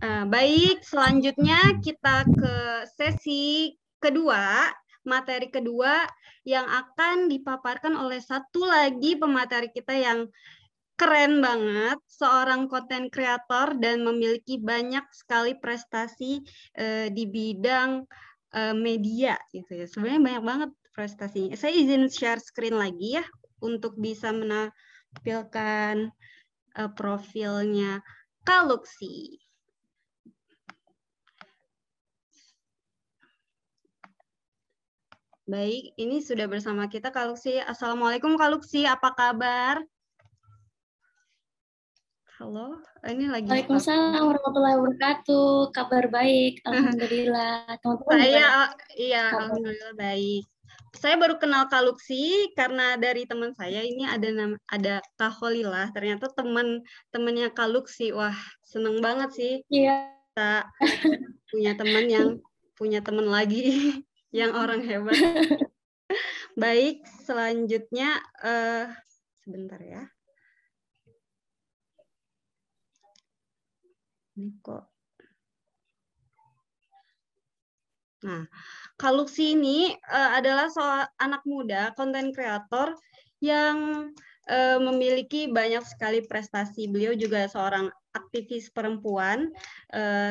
Baik, selanjutnya kita ke sesi kedua, materi kedua yang akan dipaparkan oleh satu lagi pemateri kita yang keren banget, seorang content creator dan memiliki banyak sekali prestasi di bidang media gitu ya. Sebenarnya banyak banget prestasinya. Saya izin share screen lagi ya untuk bisa menampilkan profilnya Kak Luxi. Baik, ini sudah bersama kita Kak Luxi. Assalamualaikum Kak Luxi, apa kabar? Halo, ini lagi stop. Waalaikumsalam warahmatullahi wabarakatuh. Kabar baik, alhamdulillah. Teman-teman gimana? Iya, Kabar? alhamdulillah baik. Saya baru kenal Kak Luxi karena dari teman saya ini ada Kak Holilah. Ternyata temannya Kak Luxi. Wah, seneng banget sih Iya. kita punya teman yang punya teman lagi yang orang hebat. Baik, selanjutnya sebentar ya. Ini kok. Nah, Kak Luxi ini adalah anak muda, konten kreator yang memiliki banyak sekali prestasi. Beliau juga seorang aktivis perempuan,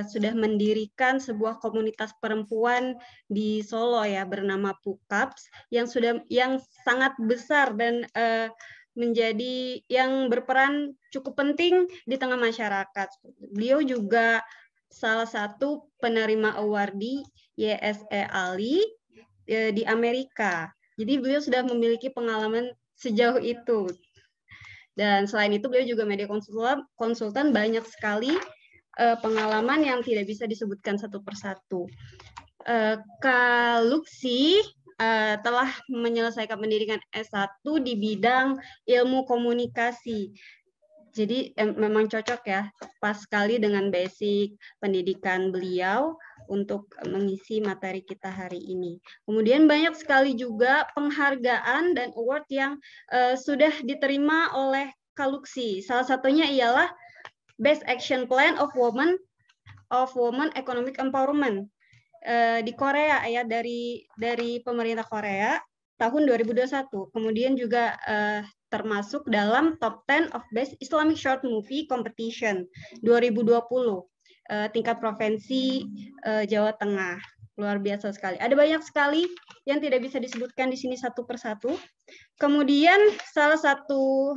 sudah mendirikan sebuah komunitas perempuan di Solo ya bernama Pukaps yang sangat besar dan menjadi yang berperan cukup penting di tengah masyarakat. Beliau juga salah satu penerima award di YSE Ali di Amerika. Jadi beliau sudah memiliki pengalaman sejauh itu. Dan selain itu beliau juga media konsultan banyak sekali pengalaman yang tidak bisa disebutkan satu persatu. Kak Luxi telah menyelesaikan pendidikan S1 di bidang ilmu komunikasi. Jadi memang cocok ya, pas sekali dengan basic pendidikan beliau untuk mengisi materi kita hari ini. Kemudian banyak sekali juga penghargaan dan award yang sudah diterima oleh Kak Luxi. Salah satunya ialah Best Action Plan of Women Economic Empowerment di Korea ya, dari pemerintah Korea tahun 2021. Kemudian juga termasuk dalam top 10 of Best Islamic Short Movie Competition 2020 tingkat provinsi Jawa Tengah. Luar biasa sekali. Ada banyak sekali yang tidak bisa disebutkan di sini satu persatu. Kemudian salah satu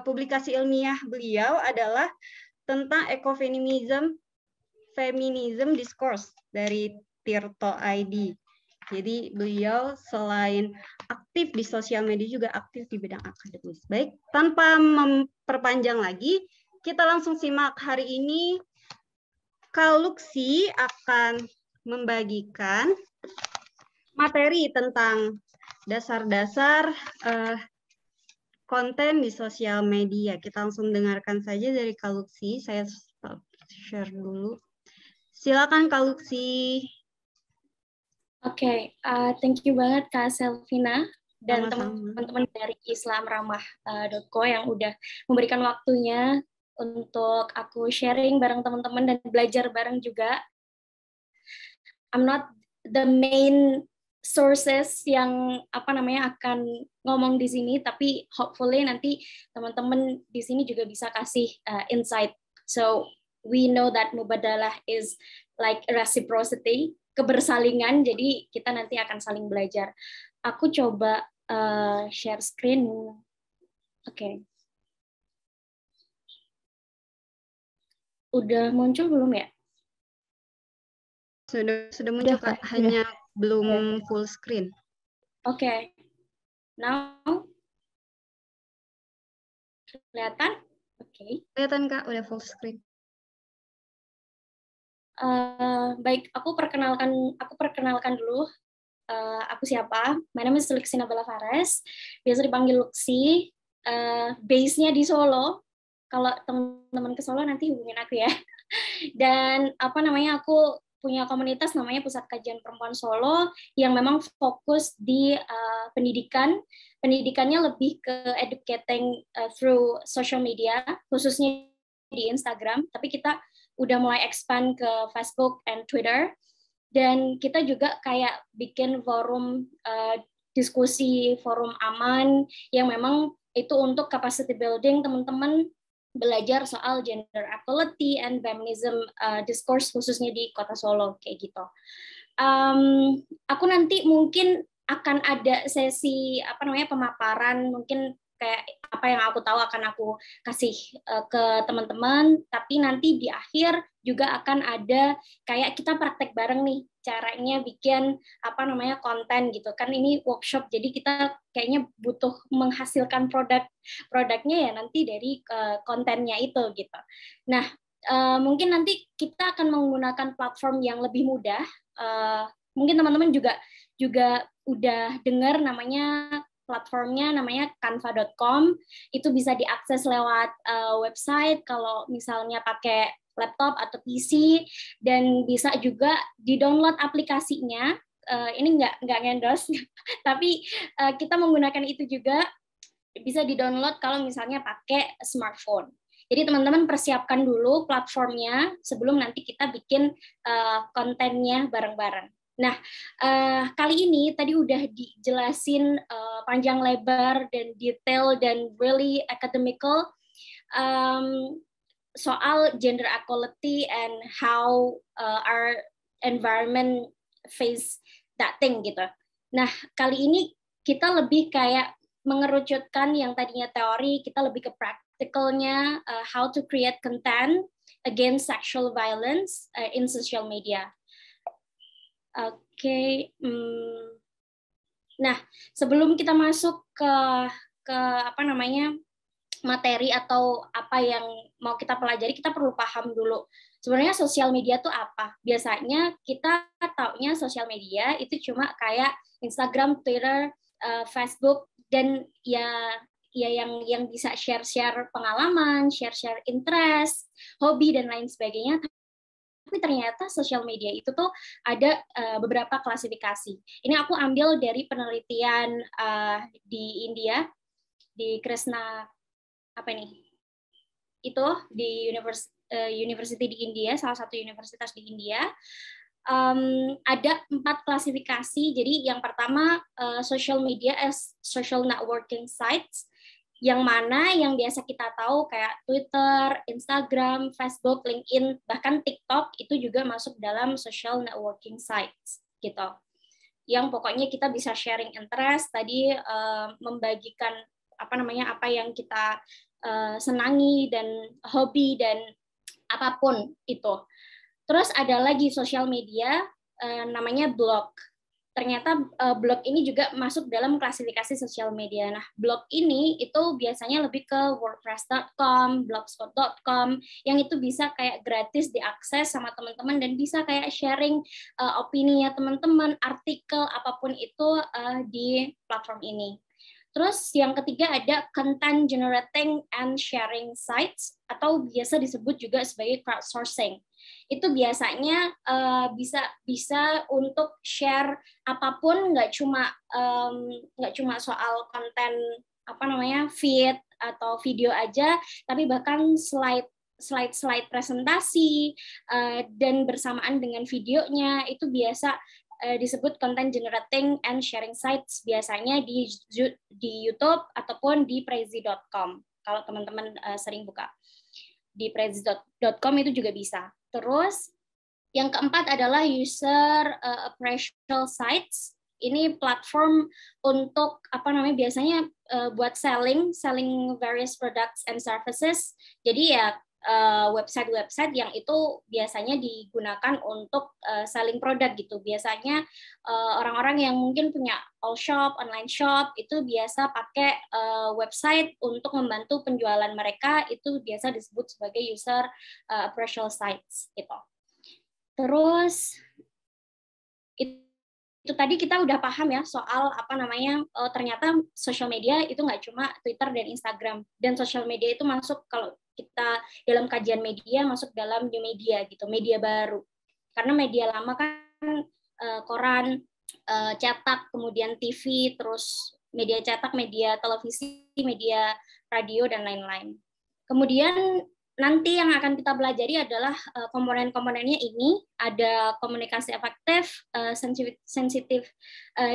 publikasi ilmiah beliau adalah tentang ecofeminism discourse dari Tirto ID. Jadi beliau selain aktif di sosial media juga aktif di bidang akademis. Baik, tanpa memperpanjang lagi, kita langsung simak hari ini. Kak Luxi akan membagikan materi tentang dasar-dasar konten di sosial media. Kita langsung dengarkan saja dari Kak Luxi. Saya stop share dulu. Silakan Kak Luxi. Oke, thank you banget Kak Selvina dan teman-teman dari islamramah.co yang udah memberikan waktunya untuk aku sharing bareng teman-teman dan belajar bareng juga. I'm not the main sources yang akan ngomong di sini, tapi hopefully nanti teman-teman di sini juga bisa kasih insight. So we know that mubadalah is like reciprocity, kebersalingan. Jadi kita nanti akan saling belajar. Aku coba share screen. Oke. Udah muncul belum ya? Sudah muncul Kak, hanya belum full screen. Oke. Now kelihatan? Oke. Kelihatan Kak, udah full screen. Baik, aku perkenalkan dulu. Aku siapa? My name is Luxina Bella Fares. Biasa dipanggil Luxi. Base-nya di Solo. Kalau teman-teman ke Solo nanti hubungin aku ya. Dan aku punya komunitas namanya Pusat Kajian Perempuan Solo yang memang fokus di pendidikan. Pendidikannya lebih ke educating through social media, khususnya di Instagram. Tapi kita udah mulai expand ke Facebook and Twitter. Dan kita juga kayak bikin forum diskusi, forum aman yang memang itu untuk capacity building teman-teman belajar soal gender equality and feminism discourse khususnya di Kota Solo kayak gitu. Aku nanti mungkin akan ada sesi pemaparan, mungkin kayak apa yang aku tahu akan aku kasih ke teman-teman, tapi nanti di akhir juga akan ada kayak kita praktek bareng nih caranya bikin konten gitu kan. Ini workshop, jadi kita kayaknya butuh menghasilkan produknya ya nanti dari kontennya itu gitu. Nah, mungkin nanti kita akan menggunakan platform yang lebih mudah. Mungkin teman-teman juga udah dengar platformnya namanya canva.com. Itu bisa diakses lewat website kalau misalnya pakai laptop atau PC, dan bisa juga di-download aplikasinya. Ini nggak endorse, tapi kita menggunakan itu juga, bisa di-download kalau misalnya pakai smartphone. Jadi teman-teman persiapkan dulu platformnya sebelum nanti kita bikin kontennya bareng-bareng. Nah, kali ini tadi udah dijelasin panjang lebar dan detail dan really academical soal gender equality and how our environment face that thing gitu. Nah, kali ini kita lebih kayak mengerucutkan yang tadinya teori, kita lebih ke practicalnya, how to create content against sexual violence in social media. Oke. Nah, sebelum kita masuk ke materi atau apa yang mau kita pelajari, kita perlu paham dulu sebenarnya sosial media itu apa. Biasanya kita taunya sosial media itu cuma kayak Instagram, Twitter, Facebook, dan ya yang bisa share pengalaman, share interest, hobi dan lain sebagainya. Tapi ternyata sosial media itu tuh ada beberapa klasifikasi. Ini aku ambil dari penelitian di India, di Krishna itu di university di India, salah satu universitas di India. Ada 4 klasifikasi. Jadi yang pertama social media as social networking sites, yang mana yang biasa kita tahu kayak Twitter, Instagram, Facebook, LinkedIn, bahkan TikTok itu juga masuk dalam social networking sites gitu. Yang pokoknya kita bisa sharing interest, tadi membagikan apa yang kita senangi dan hobi dan apapun itu. Terus ada lagi sosial media namanya blog. Ternyata blog ini juga masuk dalam klasifikasi sosial media. Nah, blog ini itu biasanya lebih ke wordpress.com, blogspot.com, yang itu bisa kayak gratis diakses sama teman-teman dan bisa kayak sharing opininya teman-teman, artikel apapun itu di platform ini. Terus yang ketiga ada content generating and sharing sites, atau biasa disebut juga sebagai crowdsourcing. Itu biasanya bisa untuk share apapun, nggak cuma soal konten feed atau video aja, tapi bahkan slide presentasi dan bersamaan dengan videonya itu biasa disebut content generating and sharing sites, biasanya di YouTube ataupun di prezi.com. Kalau teman-teman sering buka di prezi.com itu juga bisa. Terus yang keempat adalah user appraisal sites. Ini platform untuk biasanya buat selling various products and services. Jadi ya website-website yang itu biasanya digunakan untuk selling produk gitu. Biasanya orang-orang yang mungkin punya all shop, online shop, itu biasa pakai website untuk membantu penjualan mereka, itu biasa disebut sebagai user appraisal sites gitu. Terus itu tadi kita udah paham ya soal ternyata social media itu nggak cuma Twitter dan Instagram, dan social media itu masuk, kalau kita dalam kajian media, masuk dalam new media gitu, media baru. Karena media lama kan koran, cetak, kemudian TV, terus media cetak, media televisi, media radio dan lain-lain. Kemudian nanti yang akan kita pelajari adalah komponen-komponennya ini, ada komunikasi efektif, sensitif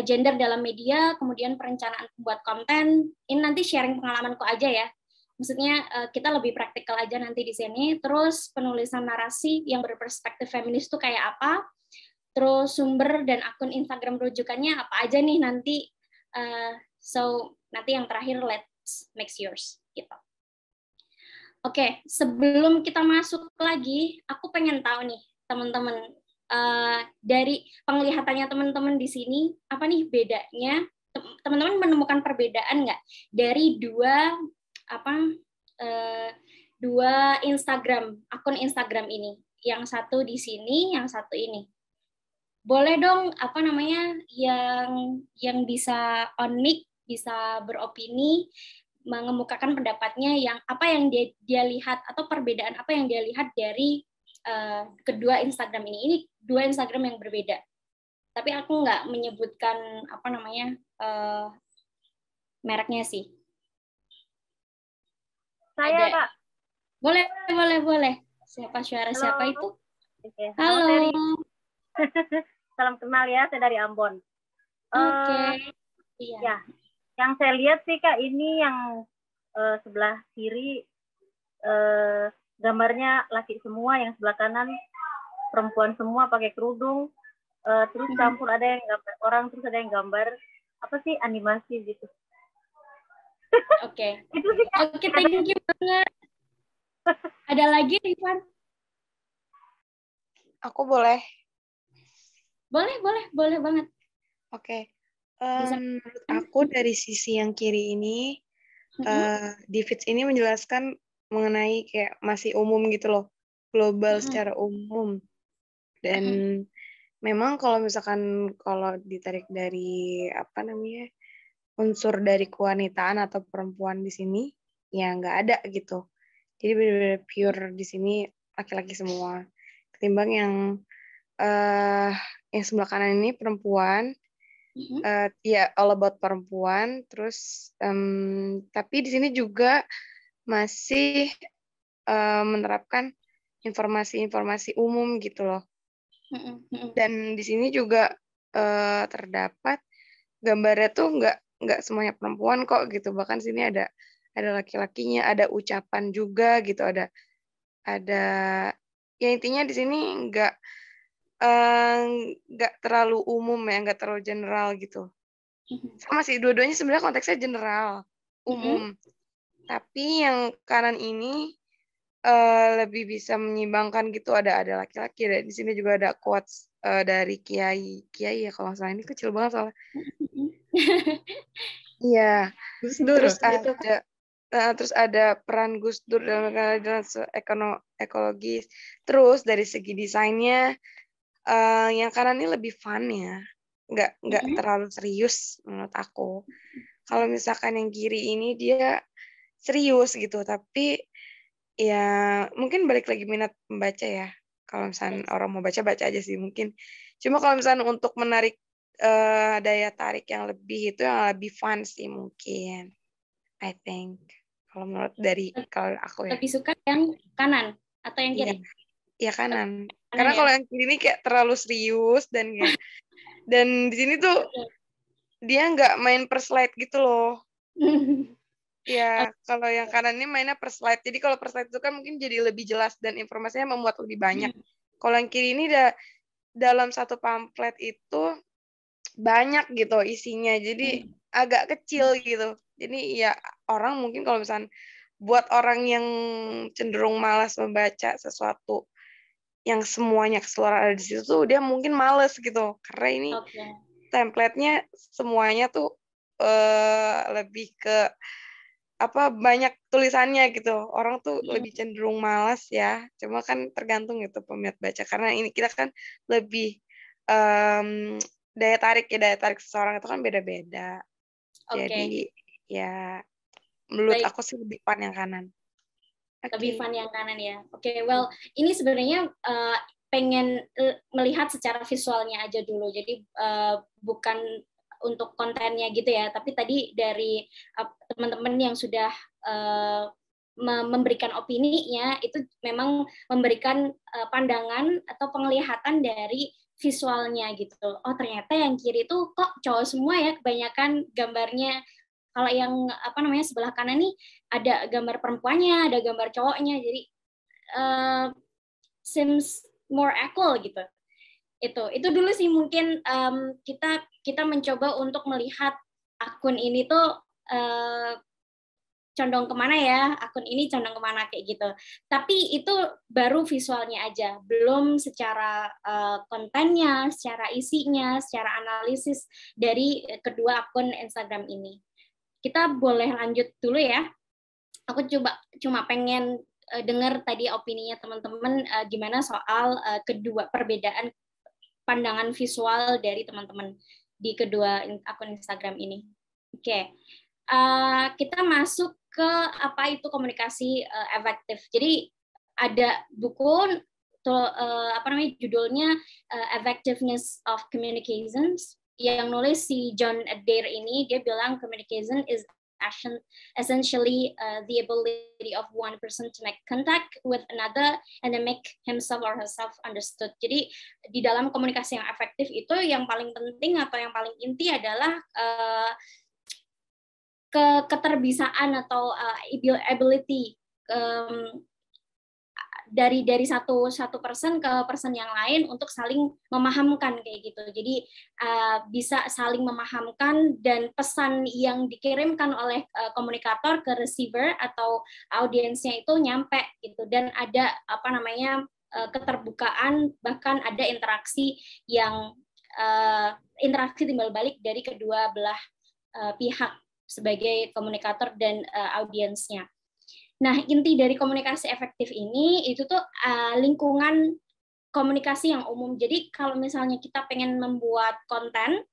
gender dalam media, kemudian perencanaan buat konten. Ini nanti sharing pengalamanku aja ya. Maksudnya kita lebih praktikal aja nanti di sini. Terus penulisan narasi yang berperspektif feminis itu kayak apa? Terus sumber dan akun Instagram rujukannya apa aja nih nanti. So nanti yang terakhir let's make yours gitu. Oke, sebelum kita masuk lagi, aku pengen tahu nih, teman-teman, dari penglihatannya teman-teman di sini, apa nih bedanya? Teman-teman menemukan perbedaan nggak dari dua Instagram, akun Instagram ini? Yang satu di sini, yang satu ini. Boleh dong, yang bisa on mic, bisa beropini, mengemukakan pendapatnya yang apa yang dia lihat atau perbedaan apa yang dia lihat dari kedua Instagram ini. Ini dua Instagram yang berbeda. Tapi aku nggak menyebutkan mereknya sih. Saya, Kak. Boleh. Siapa itu? Oke. Halo. Salam kenal ya, saya dari Ambon. Oke. Iya. Ya. Yang saya lihat sih Kak, ini yang sebelah kiri gambarnya laki semua, yang sebelah kanan perempuan semua pakai kerudung, terus campur ada yang gambar orang, terus ada yang gambar apa sih, animasi gitu. Oke. Itu sih Kak. Oke, thank you banget. Ada lagi, Ivan? Aku boleh? Boleh banget. Oke. Menurut aku dari sisi yang kiri ini, di feeds ini menjelaskan mengenai kayak masih umum gitu loh, global secara umum. Dan memang kalau misalkan kalau ditarik dari unsur dari kewanitaan atau perempuan di sini, ya nggak ada gitu. Jadi benar-benar pure di sini laki-laki semua. Ketimbang yang sebelah kanan ini perempuan. Ya all about perempuan, terus tapi di sini juga masih menerapkan informasi-informasi umum gitu loh. Dan di sini juga terdapat gambarnya tuh nggak semuanya perempuan kok gitu, bahkan sini ada laki-lakinya, ada ucapan juga gitu, ada ya intinya di sini nggak terlalu umum ya, nggak terlalu general gitu. Sama sih, dua-duanya sebenarnya konteksnya general, umum. Tapi yang kanan ini lebih bisa menyimbangkan gitu, ada laki-laki. Dan di sini juga ada quotes dari Kiai ya kalau nggak salah, ini kecil banget soalnya. Iya. Terus ada peran Gus Dur dalam ekologis. Terus dari segi desainnya, yang kanan ini lebih fun ya, nggak terlalu serius menurut aku. Kalau misalkan yang kiri ini dia serius gitu, tapi ya mungkin balik lagi minat membaca ya. Kalau misalnya orang mau baca aja sih mungkin. Cuma kalau misalnya untuk menarik daya tarik yang lebih, itu yang lebih fun sih mungkin, I think. Kalau menurut kalau aku ya. Lebih suka yang kanan atau yang kiri? Iya kanan. Karena kalau yang kiri ini kayak terlalu serius dan dan di sini tuh dia nggak main per slide gitu loh. Ya, kalau yang kanan ini mainnya per slide. Jadi kalau per slide itu kan mungkin jadi lebih jelas dan informasinya memuat lebih banyak. Kalau yang kiri ini dalam satu pamflet itu banyak gitu isinya. Jadi agak kecil gitu. Jadi ya orang mungkin kalau misalnya buat orang yang cenderung malas membaca sesuatu yang semuanya keseluruhan ada di situ tuh, dia mungkin males gitu. Karena ini template-nya semuanya tuh lebih ke banyak tulisannya gitu. Orang tuh lebih cenderung malas ya. Cuma kan tergantung gitu peminat baca. Karena ini kita kan lebih daya tarik seseorang itu kan beda-beda. Jadi ya menurut aku sih lebih fun yang kanan. Lebih fun yang kanan ya. Oke, well ini sebenarnya pengen melihat secara visualnya aja dulu. Jadi bukan untuk kontennya gitu ya, tapi tadi dari teman-teman yang sudah memberikan opininya itu memang memberikan pandangan atau penglihatan dari visualnya gitu. Oh ternyata yang kiri itu kok cowok semua ya kebanyakan gambarnya. Kalau yang sebelah kanan nih ada gambar perempuannya, ada gambar cowoknya. Jadi seems more equal gitu. Itu dulu sih mungkin kita mencoba untuk melihat akun ini tuh condong kemana ya, akun ini condong kemana kayak gitu. Tapi itu baru visualnya aja, belum secara kontennya, secara isinya, secara analisis dari kedua akun Instagram ini. Kita boleh lanjut dulu ya. Aku cuma pengen dengar tadi opininya teman-teman gimana soal kedua perbedaan pandangan visual dari teman-teman di kedua akun Instagram ini. Oke. Kita masuk ke apa itu komunikasi efektif. Jadi ada buku judulnya Effectiveness of Communications yang nulis si John Adair ini. Dia bilang communication is essentially the ability of one person to make contact with another and then make himself or herself understood. Jadi di dalam komunikasi yang efektif itu yang paling penting atau yang paling inti adalah keterbisaan atau ability dari satu person ke person yang lain untuk saling memahamkan kayak gitu. Jadi bisa saling memahamkan dan pesan yang dikirimkan oleh komunikator ke receiver atau audiensnya itu nyampe gitu, dan ada keterbukaan, bahkan ada interaksi yang interaksi timbal balik dari kedua belah pihak sebagai komunikator dan audiensnya. Nah, inti dari komunikasi efektif ini itu tuh lingkungan komunikasi yang umum. Jadi kalau misalnya kita pengen membuat konten,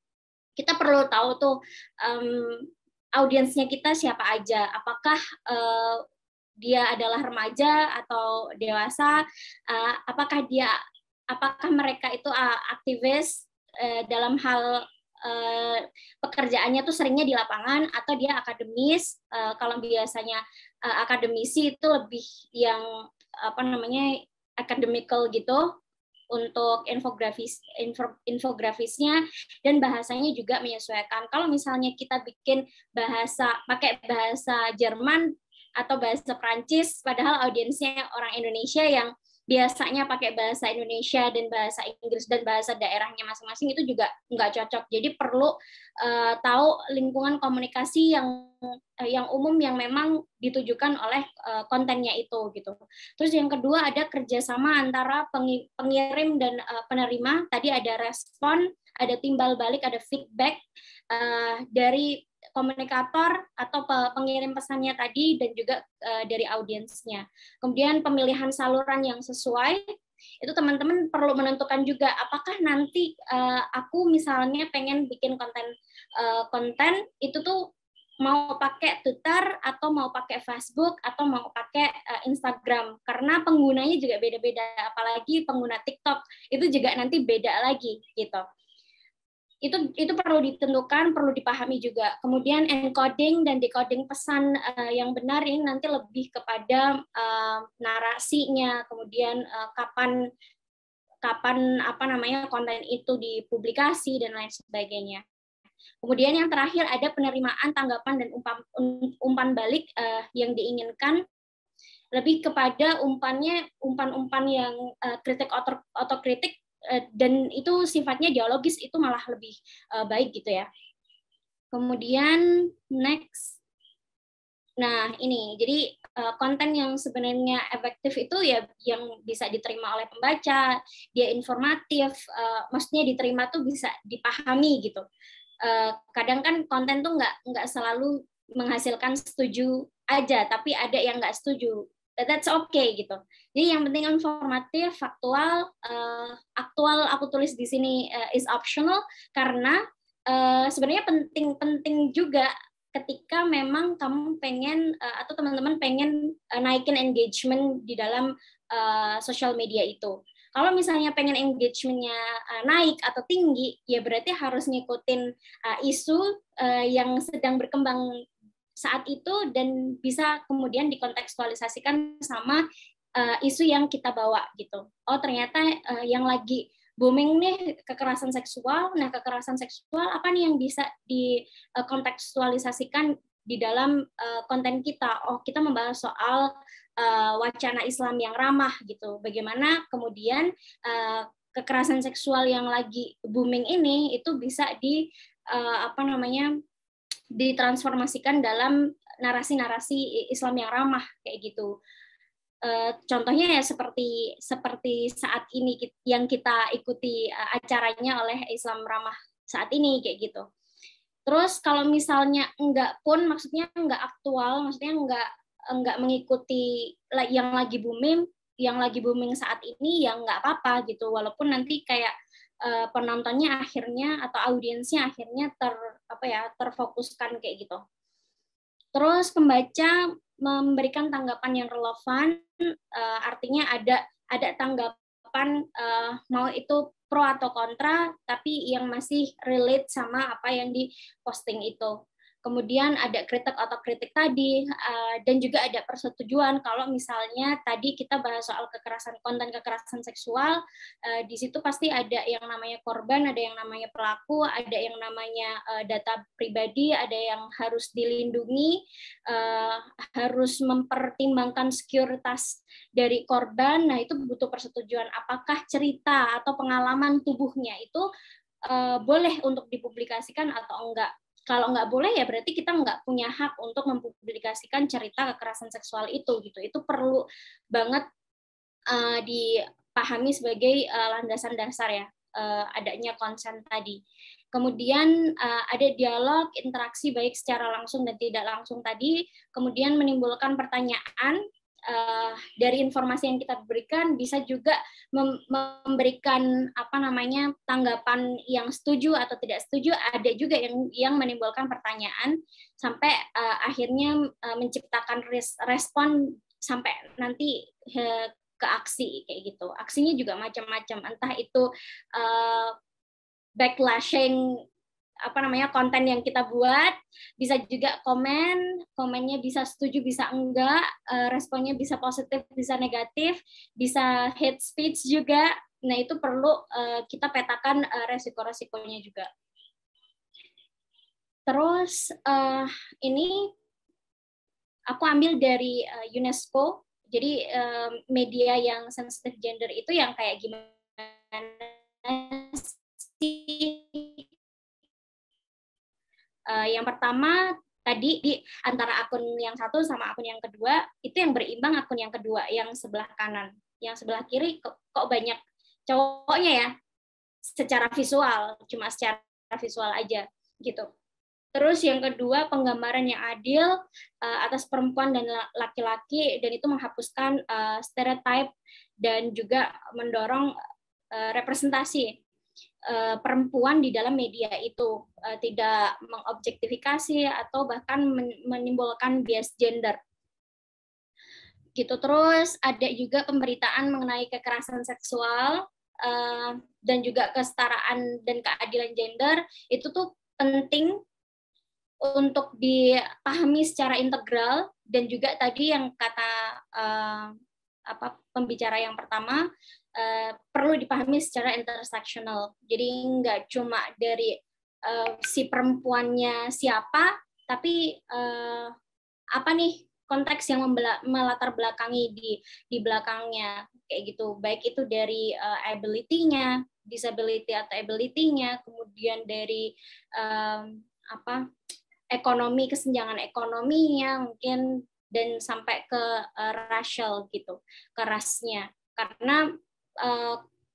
kita perlu tahu tuh audiensnya kita siapa aja. Apakah dia adalah remaja atau dewasa? Apakah mereka itu aktivis dalam hal pekerjaannya tuh seringnya di lapangan atau dia akademis. Kalau biasanya akademisi itu lebih yang academical gitu untuk infografisnya, dan bahasanya juga menyesuaikan. Kalau misalnya kita bikin pakai bahasa Jerman atau bahasa Prancis, padahal audiensnya orang Indonesia yang biasanya pakai bahasa Indonesia dan bahasa Inggris dan bahasa daerahnya masing-masing, itu juga nggak cocok. Jadi perlu tahu lingkungan komunikasi yang umum yang memang ditujukan oleh kontennya itu gitu. Terus yang kedua ada kerjasama antara pengirim dan penerima. Tadi ada respon, ada timbal balik, ada feedback dari komunikator atau pengirim pesannya tadi dan juga dari audiensnya. Kemudian pemilihan saluran yang sesuai, itu teman-teman perlu menentukan juga apakah nanti aku misalnya pengen bikin konten itu tuh mau pakai Twitter atau mau pakai Facebook atau mau pakai Instagram, karena penggunanya juga beda-beda, apalagi pengguna TikTok itu juga nanti beda lagi gitu. Itu perlu ditentukan, perlu dipahami juga. Kemudian encoding dan decoding pesan yang benar ini nanti lebih kepada narasinya, kemudian kapan konten itu dipublikasi dan lain sebagainya. Kemudian yang terakhir ada penerimaan, tanggapan dan umpan balik yang diinginkan, lebih kepada umpan yang kritik otokritik, dan itu sifatnya dialogis, itu malah lebih baik gitu ya. Kemudian next, nah ini jadi konten yang sebenarnya efektif itu ya yang bisa diterima oleh pembaca, dia informatif, maksudnya diterima tuh bisa dipahami gitu. Kadang kan konten tuh nggak selalu menghasilkan setuju aja, tapi ada yang nggak setuju. That's okay gitu. Jadi yang penting informatif, faktual, aktual. Aku tulis di sini is optional karena sebenarnya penting juga ketika memang kamu pengen atau teman-teman pengen naikin engagement di dalam social media itu. Kalau misalnya pengen engagement-nya naik atau tinggi, ya berarti harus ngikutin isu yang sedang berkembang saat itu dan bisa kemudian dikontekstualisasikan sama isu yang kita bawa gitu. Oh ternyata yang lagi booming nih kekerasan seksual. Nah kekerasan seksual apa nih yang bisa dikontekstualisasikan di dalam konten kita? Oh kita membahas soal wacana Islam yang ramah gitu. Bagaimana kemudian kekerasan seksual yang lagi booming ini itu bisa ditransformasikan dalam narasi-narasi Islam yang ramah kayak gitu. Contohnya ya seperti saat ini yang kita ikuti acaranya oleh Islam Ramah saat ini kayak gitu. Terus kalau misalnya enggak pun, maksudnya enggak aktual, maksudnya enggak mengikuti yang lagi booming saat ini, ya enggak apa-apa gitu. Walaupun nanti kayak penontonnya akhirnya atau audiensnya akhirnya terfokuskan kayak gitu. Terus pembaca memberikan tanggapan yang relevan, artinya ada tanggapan mau itu pro atau kontra, tapi yang masih relate sama apa yang diposting itu. Kemudian ada kritik atau kritik tadi, dan juga ada persetujuan kalau misalnya tadi kita bahas soal konten kekerasan seksual, di situ pasti ada yang namanya korban, ada yang namanya pelaku, ada yang namanya data pribadi, ada yang harus dilindungi, harus mempertimbangkan sekuritas dari korban. Nah itu butuh persetujuan. Apakah cerita atau pengalaman tubuhnya itu boleh untuk dipublikasikan atau enggak? Kalau nggak boleh ya berarti kita nggak punya hak untuk mempublikasikan cerita kekerasan seksual itu gitu. Itu perlu banget dipahami sebagai landasan dasar ya, adanya konsen tadi. Kemudian ada dialog, interaksi baik secara langsung dan tidak langsung tadi, kemudian menimbulkan pertanyaan. Dari informasi yang kita berikan bisa juga memberikan tanggapan yang setuju atau tidak setuju, ada juga yang menimbulkan pertanyaan sampai akhirnya menciptakan respon sampai nanti ke aksi kayak gitu. Aksinya juga macam-macam, entah itu backlashing konten yang kita buat, bisa juga komennya bisa setuju bisa enggak, responnya bisa positif bisa negatif, bisa hate speech juga. Nah itu perlu kita petakan resiko-resikonya juga. Terus ini aku ambil dari UNESCO. Jadi media yang sensitif gender itu yang kayak gimana sih? Yang pertama tadi di antara akun yang satu sama akun yang kedua itu yang berimbang akun yang kedua yang sebelah kanan, yang sebelah kiri kok banyak cowoknya ya secara visual, cuma secara visual aja gitu. Terus yang kedua penggambaran yang adil atas perempuan dan laki-laki, dan itu menghapuskan stereotip dan juga mendorong representasi perempuan di dalam media itu, tidak mengobjektifikasi atau bahkan menimbulkan bias gender gitu. Terus ada juga pemberitaan mengenai kekerasan seksual dan juga kesetaraan dan keadilan gender, itu tuh penting untuk dipahami secara integral. Dan juga tadi yang kata pembicara yang pertama, perlu dipahami secara interseksional. Jadi nggak cuma dari si perempuannya siapa, tapi apa nih konteks yang melatar belakangi di belakangnya kayak gitu. Baik itu dari ability-nya, disability atau ability-nya, kemudian dari ekonomi, kesenjangan ekonominya mungkin, dan sampai ke racial gitu, ke rasnya. Karena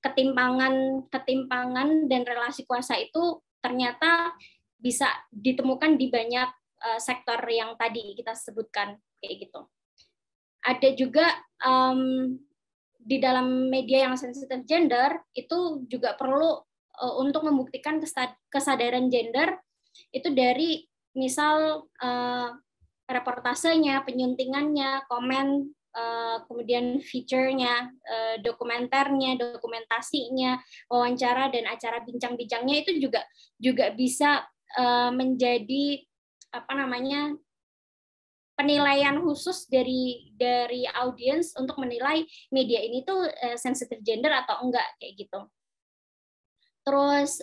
ketimpangan dan relasi kuasa itu ternyata bisa ditemukan di banyak sektor yang tadi kita sebutkan kayak gitu. Ada juga di dalam media yang sensitif gender itu juga perlu untuk membuktikan kesadaran gender itu dari misal reportasenya, penyuntingannya, komen, kemudian feature-nya, dokumenternya, dokumentasinya, wawancara dan acara bincang-bincangnya itu juga bisa menjadi penilaian khusus dari audiens untuk menilai media ini tuh sensitif gender atau enggak kayak gitu. Terus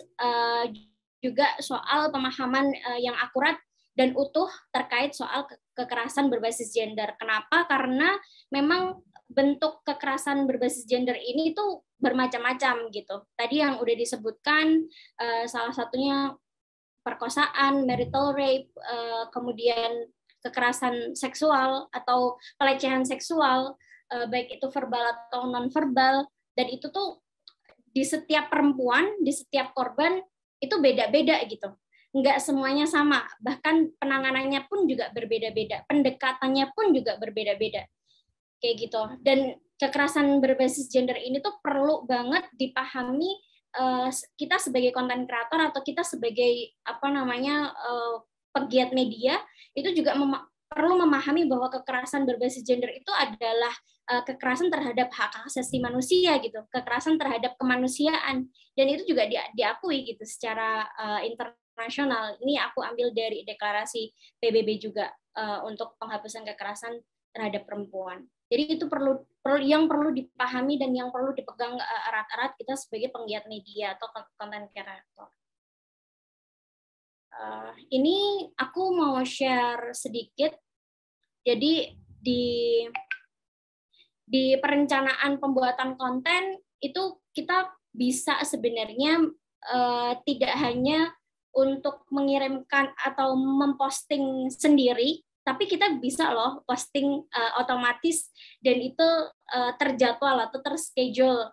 juga soal pemahaman yang akurat dan utuh terkait soal kekerasan berbasis gender. Kenapa? Karena memang bentuk kekerasan berbasis gender ini tuh bermacam-macam gitu. Tadi yang udah disebutkan salah satunya perkosaan, marital rape, kemudian kekerasan seksual atau pelecehan seksual, baik itu verbal atau non-verbal, dan itu tuh di setiap perempuan, di setiap korban itu beda-beda gitu. Nggak semuanya sama, bahkan penanganannya pun juga berbeda-beda, pendekatannya pun juga berbeda-beda. Kayak gitu. Dan kekerasan berbasis gender ini tuh perlu banget dipahami kita sebagai konten kreator atau kita sebagai pegiat media itu juga perlu memahami bahwa kekerasan berbasis gender itu adalah kekerasan terhadap hak asasi manusia gitu, kekerasan terhadap kemanusiaan, dan itu juga diakui gitu secara internasional. Ini aku ambil dari deklarasi PBB juga untuk penghapusan kekerasan terhadap perempuan. Jadi itu perlu dipahami dan yang perlu dipegang erat-erat kita sebagai penggiat media atau konten kreator. Ini aku mau share sedikit. Jadi di perencanaan pembuatan konten itu kita bisa sebenarnya tidak hanya untuk mengirimkan atau memposting sendiri, tapi kita bisa loh posting otomatis dan itu terjadwal atau terschedule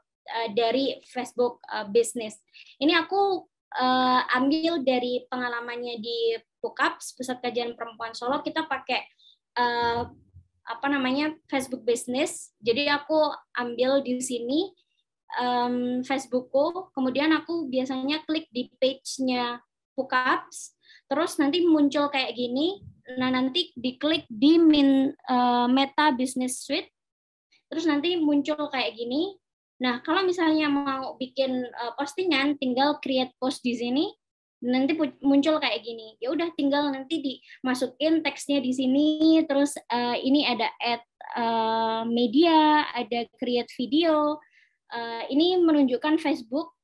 dari Facebook Business. Ini aku ambil dari pengalamannya di PUKAPS, Pusat Kajian Perempuan Solo. Kita pakai Facebook Business. Jadi aku ambil di sini Facebookku, kemudian aku biasanya klik di page-nya PUKAPS, terus nanti muncul kayak gini. Nah, nanti diklik di Meta Business Suite, terus nanti muncul kayak gini. Nah, kalau misalnya mau bikin postingan, tinggal create post di sini, nanti muncul kayak gini. Ya udah, tinggal nanti dimasukin teksnya di sini, terus ini ada add media, ada create video. Ini menunjukkan Facebook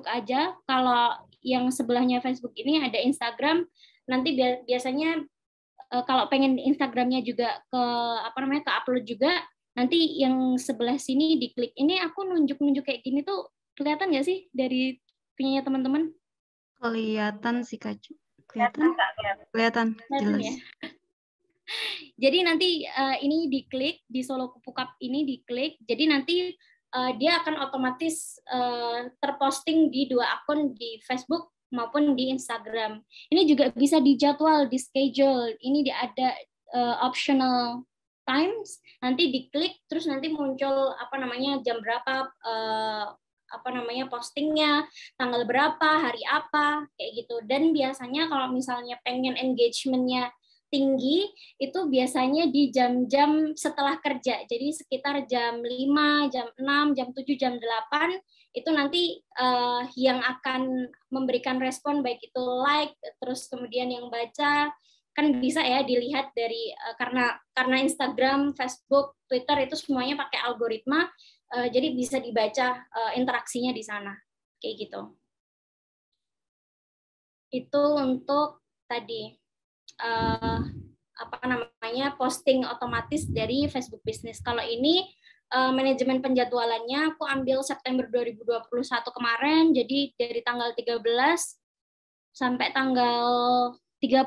aja. Kalau yang sebelahnya Facebook ini ada Instagram. Nanti biasanya kalau pengen Instagramnya juga ke upload juga, nanti yang sebelah sini diklik. Ini aku nunjuk kayak gini tuh kelihatan nggak sih dari punyanya teman-teman? Kelihatan sih Kak. Kelihatan jelas. Ya? Jadi nanti ini diklik di Solo PUKAP ini diklik. Jadi nanti dia akan otomatis terposting di 2 akun di Facebook maupun di Instagram. Ini juga bisa dijadwal, di schedule. Ini ada optional times. Nanti diklik, terus nanti muncul jam berapa postingnya, tanggal berapa, hari apa, kayak gitu. Dan biasanya kalau misalnya pengen engagement-nya tinggi, itu biasanya di jam-jam setelah kerja. Jadi sekitar jam 5, jam 6, jam 7, jam 8, itu nanti yang akan memberikan respon, baik itu like, terus kemudian yang baca, kan bisa ya dilihat dari, karena Instagram, Facebook, Twitter itu semuanya pakai algoritma, jadi bisa dibaca interaksinya di sana. Kayak gitu. Itu untuk tadi. Posting otomatis dari Facebook Business. Kalau ini manajemen penjadwalannya aku ambil September 2021 kemarin, jadi dari tanggal 13 sampai tanggal 30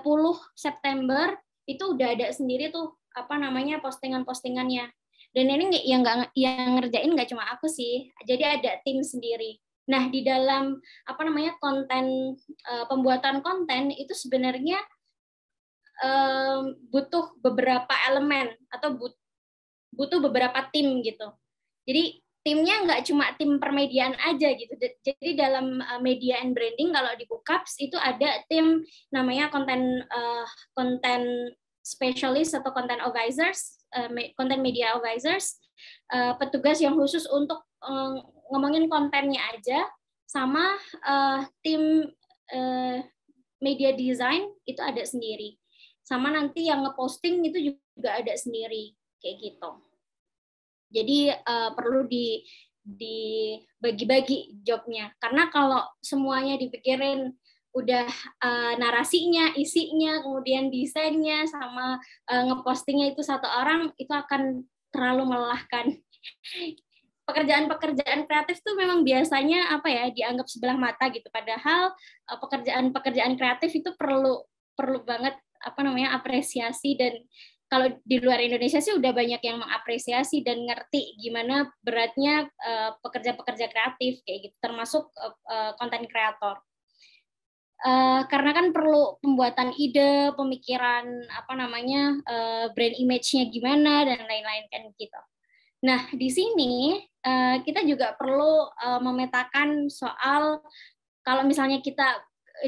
September itu udah ada sendiri tuh postingan-postingannya. Dan ini yang ngerjain nggak cuma aku sih, jadi ada tim sendiri. Nah, di dalam pembuatan konten itu sebenarnya butuh beberapa elemen atau butuh beberapa tim gitu. Jadi timnya nggak cuma tim permediaan aja gitu. Jadi dalam media and branding kalau di PUKAPS itu ada tim namanya content specialist atau content advisors, content media advisors, petugas yang khusus untuk ngomongin kontennya aja, sama tim media design itu ada sendiri. sama nanti yang ngeposting itu juga ada sendiri kayak gitu. Jadi perlu dibagi-bagi jobnya, karena kalau semuanya dipikirin udah narasinya, isinya, kemudian desainnya sama ngepostingnya itu satu orang, itu akan terlalu melelahkan. Pekerjaan-pekerjaan kreatif tuh memang biasanya apa ya, dianggap sebelah mata gitu, padahal pekerjaan-pekerjaan kreatif itu perlu banget apa namanya apresiasi. Dan kalau di luar Indonesia sih udah banyak yang mengapresiasi dan ngerti gimana beratnya pekerja-pekerja kreatif kayak gitu, termasuk konten kreator. Karena kan perlu pembuatan ide, pemikiran apa namanya brand image-nya gimana dan lain-lain kan gitu. Nah, di sini kita juga perlu memetakan soal kalau misalnya kita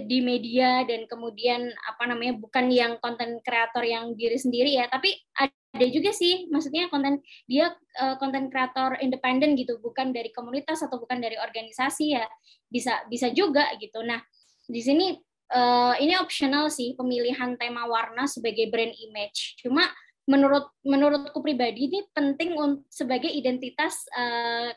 di media dan kemudian apa namanya bukan yang konten kreator yang diri sendiri ya, tapi ada juga sih maksudnya konten kreator independen gitu, bukan dari komunitas atau bukan dari organisasi ya, bisa juga gitu. Nah, di sini ini optional sih pemilihan tema warna sebagai brand image. Cuma menurutku pribadi ini penting sebagai identitas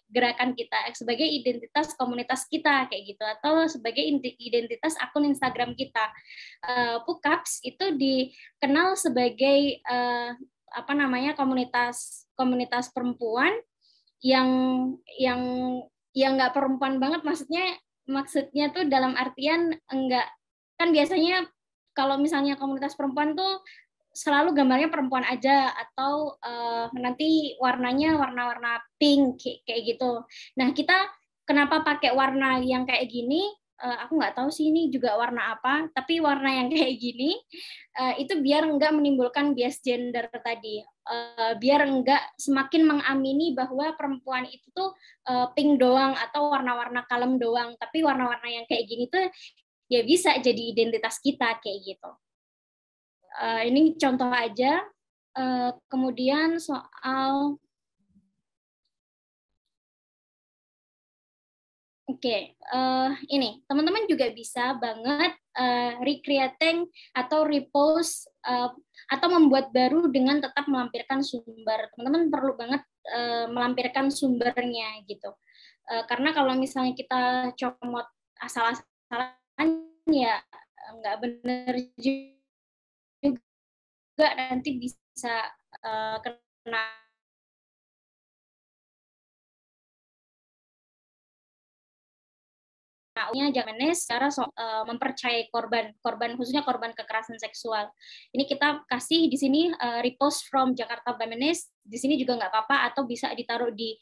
gerakan kita, sebagai identitas komunitas kita kayak gitu, atau sebagai identitas akun Instagram kita. Pukaps itu dikenal sebagai apa namanya komunitas perempuan yang nggak perempuan banget, maksudnya tuh dalam artian enggak, kan biasanya kalau misalnya komunitas perempuan tuh selalu gambarnya perempuan aja, atau nanti warnanya warna-warna pink kayak gitu. Nah, kita kenapa pakai warna yang kayak gini? Aku nggak tahu sih ini juga warna apa, tapi warna yang kayak gini itu biar nggak menimbulkan bias gender tadi, biar nggak semakin mengamini bahwa perempuan itu tuh pink doang atau warna-warna kalem doang, tapi warna-warna yang kayak gini tuh ya bisa jadi identitas kita kayak gitu. Ini contoh aja. Kemudian soal ini teman-teman juga bisa banget recreating atau repost atau membuat baru dengan tetap melampirkan sumber. Teman-teman perlu banget melampirkan sumbernya gitu. Karena kalau misalnya kita comot asal-asalan ya nggak benar juga, nanti bisa kena Jamenis secara mempercayai korban khususnya korban kekerasan seksual. Ini kita kasih di sini repost from Jakarta Bamenis, di sini juga nggak apa-apa, atau bisa ditaruh di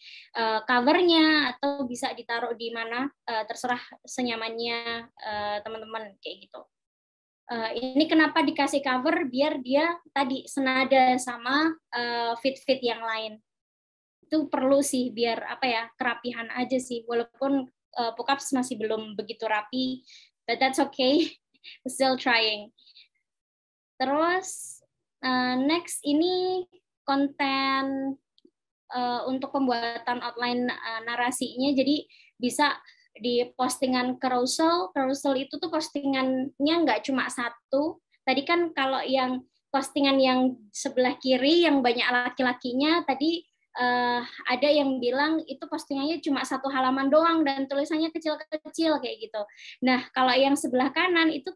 covernya, atau bisa ditaruh di mana terserah senyamannya teman-teman kayak gitu. Ini kenapa dikasih cover, biar dia tadi senada sama feed-feed yang lain. Itu perlu sih biar apa ya, kerapihan aja sih, walaupun Pukaps masih belum begitu rapi, but that's okay, still trying. Terus next ini konten untuk pembuatan outline narasinya, jadi bisa di postingan carousel itu tuh postingannya nggak cuma satu. Tadi kan kalau yang postingan yang sebelah kiri yang banyak laki-lakinya tadi ada yang bilang itu postingannya cuma satu halaman doang dan tulisannya kecil-kecil kayak gitu. Nah, kalau yang sebelah kanan itu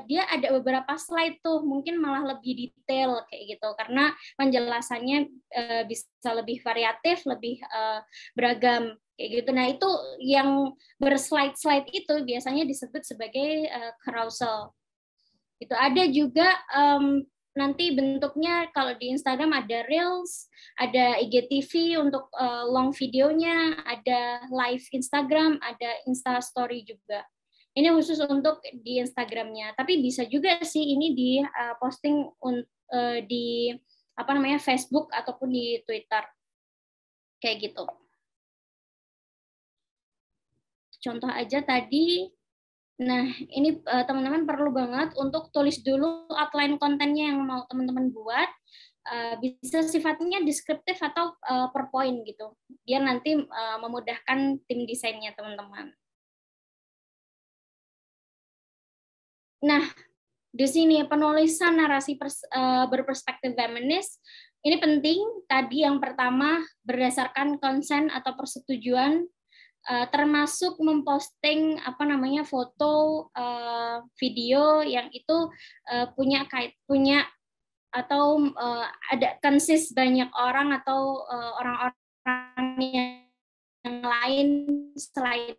dia ada beberapa slide tuh, mungkin malah lebih detail kayak gitu, karena penjelasannya bisa lebih variatif, lebih beragam kayak gitu. Nah, itu yang berslide-slide itu biasanya disebut sebagai carousel. Itu ada juga nanti bentuknya kalau di Instagram ada Reels, ada IGTV untuk long videonya, ada live Instagram, ada Insta Story juga. Ini khusus untuk di Instagramnya, tapi bisa juga sih ini di posting di apa namanya Facebook ataupun di Twitter kayak gitu. Contoh aja tadi. Nah, ini teman-teman perlu banget untuk tulis dulu outline kontennya yang mau teman-teman buat. Bisa sifatnya deskriptif atau per point gitu, biar nanti memudahkan tim desainnya teman-teman. Nah, di sini penulisan narasi berperspektif feminis ini penting. Tadi yang pertama berdasarkan konsen atau persetujuan, termasuk memposting foto, video yang itu punya atau ada konsis banyak orang atau orang-orang yang lain selain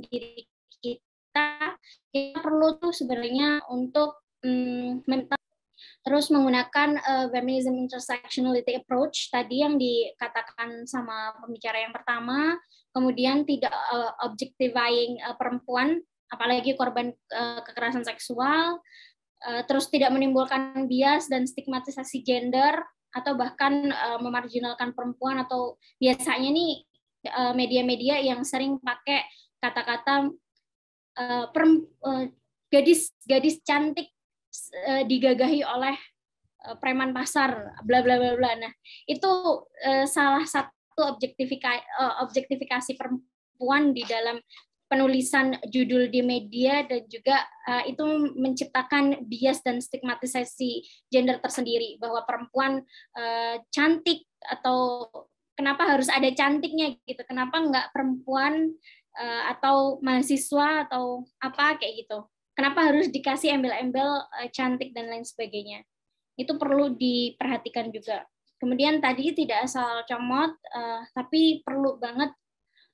diri kita perlu tuh sebenarnya untuk terus menggunakan feminism intersectionality approach tadi yang dikatakan sama pembicara yang pertama, kemudian tidak objectifying perempuan, apalagi korban kekerasan seksual, terus tidak menimbulkan bias dan stigmatisasi gender, atau bahkan memarginalkan perempuan, atau biasanya nih media-media yang sering pakai kata-kata gadis cantik digagahi oleh preman pasar, bla bla bla bla. Nah, itu salah satu objektifikasi perempuan di dalam penulisan judul di media, dan juga itu menciptakan bias dan stigmatisasi gender tersendiri, bahwa perempuan cantik, atau kenapa harus ada cantiknya gitu, kenapa nggak perempuan atau mahasiswa atau apa kayak gitu, kenapa harus dikasih embel-embel cantik dan lain sebagainya. Itu perlu diperhatikan juga. Kemudian tadi tidak asal comot, tapi perlu banget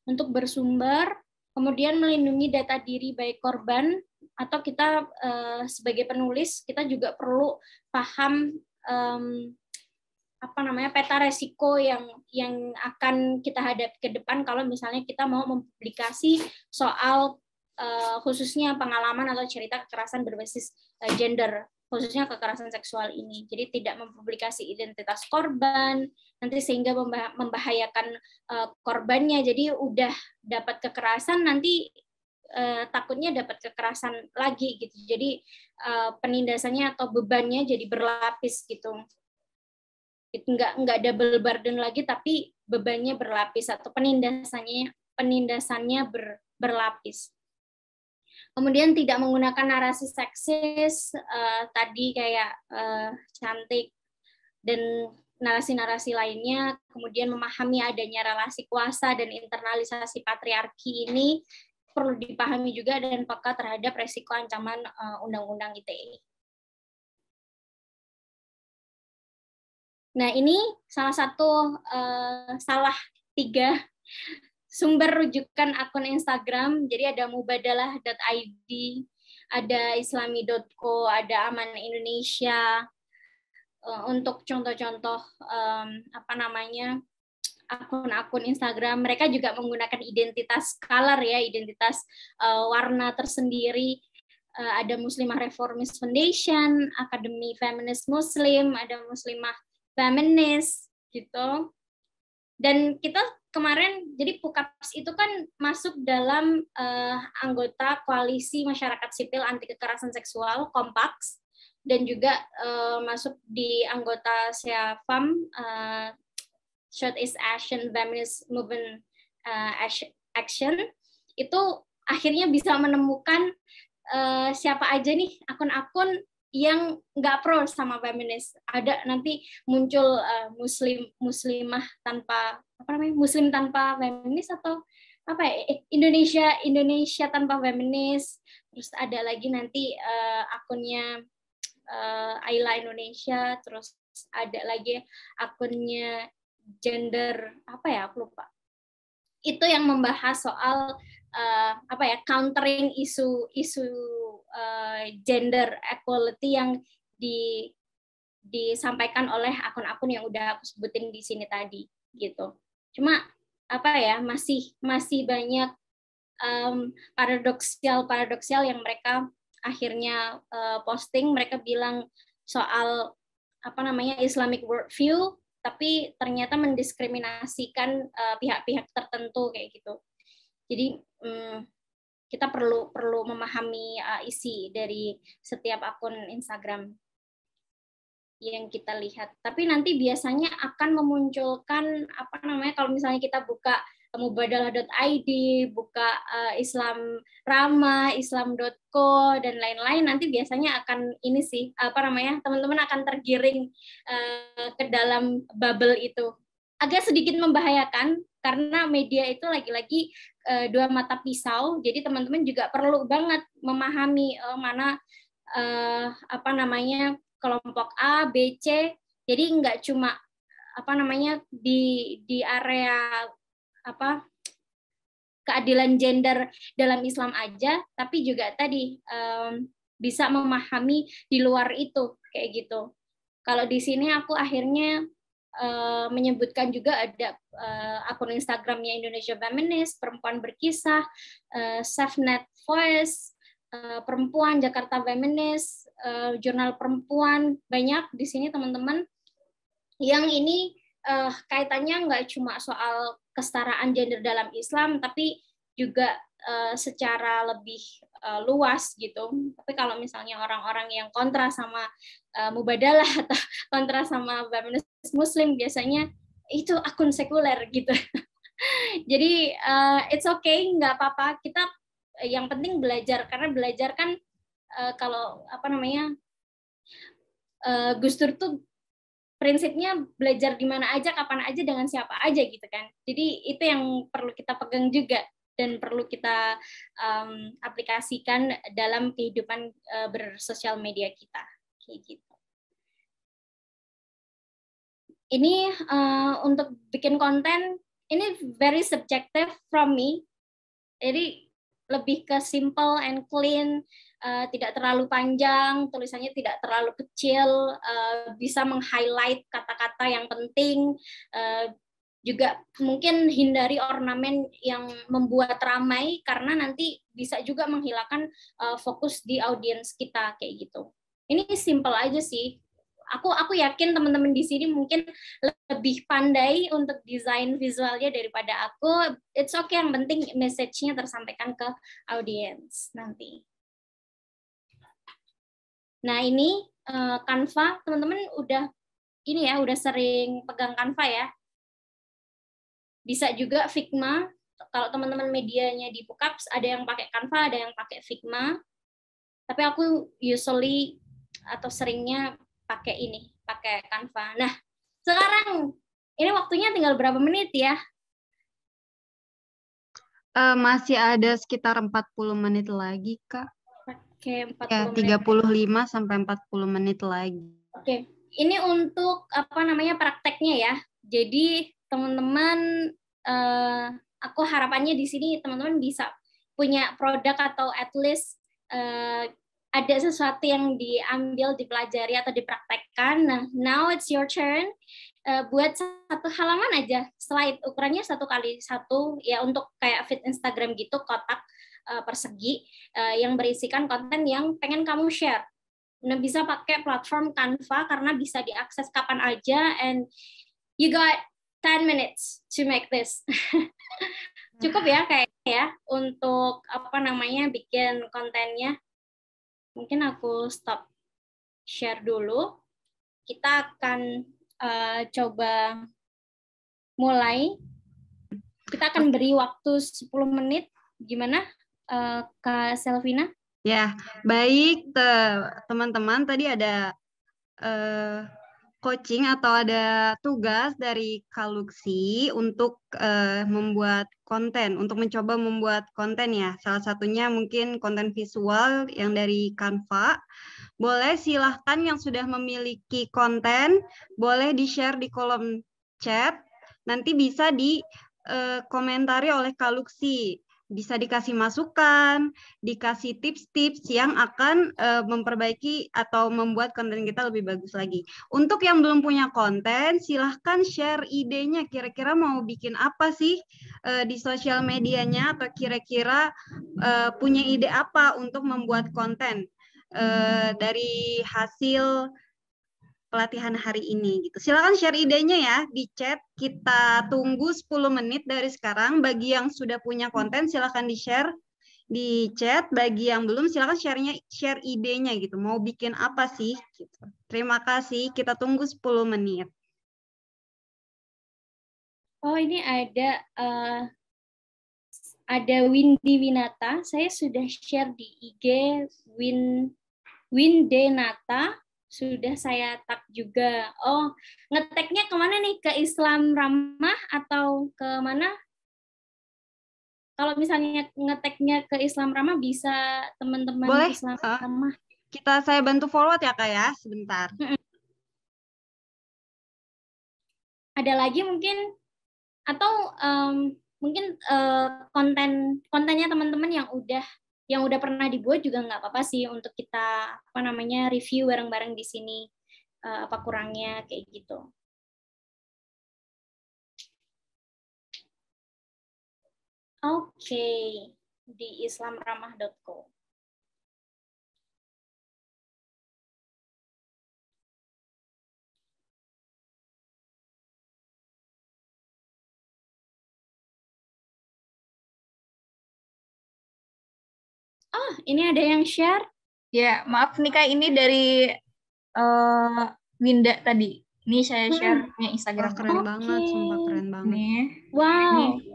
untuk bersumber, kemudian melindungi data diri baik korban atau kita sebagai penulis, kita juga perlu paham peta resiko yang akan kita hadapi ke depan kalau misalnya kita mau mempublikasi soal khususnya pengalaman atau cerita kekerasan berbasis gender, khususnya kekerasan seksual ini. Jadi tidak mempublikasi identitas korban, nanti sehingga membahayakan korbannya. Jadi udah dapat kekerasan, nanti takutnya dapat kekerasan lagi gitu. Jadi penindasannya atau bebannya jadi berlapis gitu. Nggak double burden lagi, tapi bebannya berlapis atau penindasannya berlapis. Kemudian tidak menggunakan narasi seksis, tadi kayak cantik dan narasi-narasi lainnya. Kemudian memahami adanya relasi kuasa dan internalisasi patriarki ini perlu dipahami juga, dan peka terhadap resiko ancaman Undang-Undang ITE. Nah, ini salah satu salah 3 sumber rujukan akun Instagram. Jadi ada mubadalah.id, ada islami.co, ada Aman Indonesia. Untuk contoh-contoh akun-akun Instagram, mereka juga menggunakan identitas color ya, identitas warna tersendiri. Ada Muslimah Reformist Foundation, Akademi Feminis Muslim, ada Muslimah Feminis gitu. Dan kita kemarin, jadi Pukaps itu kan masuk dalam anggota koalisi masyarakat sipil anti kekerasan seksual, Kompaks, dan juga masuk di anggota SEAFAM, Southeast Asian Feminist Movement Action. Itu akhirnya bisa menemukan siapa aja nih akun-akun yang nggak pro sama feminis. Ada nanti muncul muslim tanpa feminis, atau Indonesia tanpa feminis. Terus ada lagi nanti akunnya Ayla Indonesia, terus ada lagi akunnya gender aku lupa. Itu yang membahas soal countering isu gender equality yang disampaikan oleh akun-akun yang udah aku sebutin di sini tadi gitu. Cuma masih banyak paradoksial yang mereka akhirnya posting. Mereka bilang soal Islamic worldview, tapi ternyata mendiskriminasikan pihak-pihak tertentu kayak gitu. Jadi kita perlu memahami isi dari setiap akun Instagram yang kita lihat. Tapi nanti biasanya akan memunculkan kalau misalnya kita buka mubadalah.id, buka Islam Ramah, Islam.co dan lain-lain, nanti biasanya akan ini sih teman-teman akan tergiring ke dalam bubble itu. Agak sedikit membahayakan karena media itu lagi-lagi dua mata pisau, jadi teman-teman juga perlu banget memahami mana kelompok A, B, C. Jadi nggak cuma di area keadilan gender dalam Islam aja, tapi juga tadi bisa memahami di luar itu kayak gitu. Kalau di sini aku akhirnya menyebutkan juga ada akun Instagramnya Indonesia Feminist, Perempuan Berkisah, SafeNet Voice, Perempuan Jakarta Feminist, Jurnal Perempuan, banyak di sini teman-teman. Yang ini kaitannya nggak cuma soal kesetaraan gender dalam Islam, tapi juga secara lebih luas gitu. Tapi kalau misalnya orang-orang yang kontra sama mubadalah atau kontra sama feminist Muslim, biasanya itu akun sekuler gitu. Jadi it's okay, nggak apa-apa. Kita yang penting belajar, karena belajar kan kalau Gus Dur tuh prinsipnya belajar di mana aja, kapan aja, dengan siapa aja gitu kan. Jadi itu yang perlu kita pegang juga dan perlu kita aplikasikan dalam kehidupan bersosial media kita. Kayak gitu. Ini untuk bikin konten, ini very subjective from me. Jadi lebih ke simple and clean, tidak terlalu panjang, tulisannya tidak terlalu kecil, bisa meng-highlight kata-kata yang penting, juga mungkin hindari ornamen yang membuat ramai, karena nanti bisa juga menghilangkan fokus di audiens kita kayak gitu. Ini simple aja sih. Aku yakin teman-teman di sini mungkin lebih pandai untuk desain visualnya daripada aku. It's okay, yang penting message-nya tersampaikan ke audiens nanti. Nah, ini Canva, teman-teman udah sering pegang Canva ya. Bisa juga Figma. Kalau teman-teman medianya di Pukaps, ada yang pakai Canva, ada yang pakai Figma. Tapi aku usually atau seringnya pakai Canva. Nah, sekarang ini waktunya tinggal berapa menit ya? Masih ada sekitar 40 menit lagi, Kak. Oke, 40 ya, 35 menit. Sampai 40 menit lagi. Oke. Ini untuk prakteknya ya. Jadi teman-teman, aku harapannya di sini teman-teman bisa punya produk atau at least ada sesuatu yang diambil, dipelajari atau dipraktekkan. Nah, now it's your turn. Buat satu halaman aja, slide ukurannya 1x1 ya, untuk kayak feed Instagram gitu, kotak persegi yang berisikan konten yang pengen kamu share. Nah, bisa pakai platform Canva karena bisa diakses kapan aja, and you got 10 minutes to make this. Cukup ya kayaknya ya untuk bikin kontennya. Mungkin aku stop share dulu. Kita akan coba mulai. Kita akan beri waktu 10 menit. Gimana, Kak Selvina? Ya, baik teman-teman. Tadi ada coaching atau ada tugas dari Kak Luxi untuk membuat konten, untuk mencoba membuat konten ya. Salah satunya mungkin konten visual yang dari Canva. Boleh silahkan yang sudah memiliki konten, boleh di-share di kolom chat. Nanti bisa dikomentari oleh Kak Luxi. Bisa dikasih masukan, dikasih tips-tips yang akan memperbaiki atau membuat konten kita lebih bagus lagi. Untuk yang belum punya konten, silahkan share idenya. Kira-kira mau bikin apa sih di sosial medianya, atau kira-kira punya ide apa untuk membuat konten dari hasil pelatihan hari ini gitu. Silakan share idenya ya di chat. Kita tunggu 10 menit dari sekarang. Bagi yang sudah punya konten silakan di-share di chat. Bagi yang belum silakan share idenya gitu. Mau bikin apa sih gitu. Terima kasih. Kita tunggu 10 menit. Oh, ini ada ada Windy Winata. Saya sudah share di IG Windenata. Sudah saya tag juga. Oh, ngeteknya kemana nih? Ke Islam Ramah atau ke mana? Kalau misalnya ngeteknya ke Islam Ramah bisa teman-teman Boleh. Islam Ramah. Saya bantu forward ya Kak ya, sebentar. Ada lagi mungkin atau mungkin kontennya teman-teman yang udah pernah dibuat juga nggak apa-apa sih untuk kita review bareng-bareng di sini apa kurangnya kayak gitu. Oke, di islamramah.co. Oh, ini ada yang share. Ya, maaf nih Kak, ini dari Winda tadi. Ini saya share-nya Instagram. Keren banget, sumpah keren banget. Nih. Wow. Nih.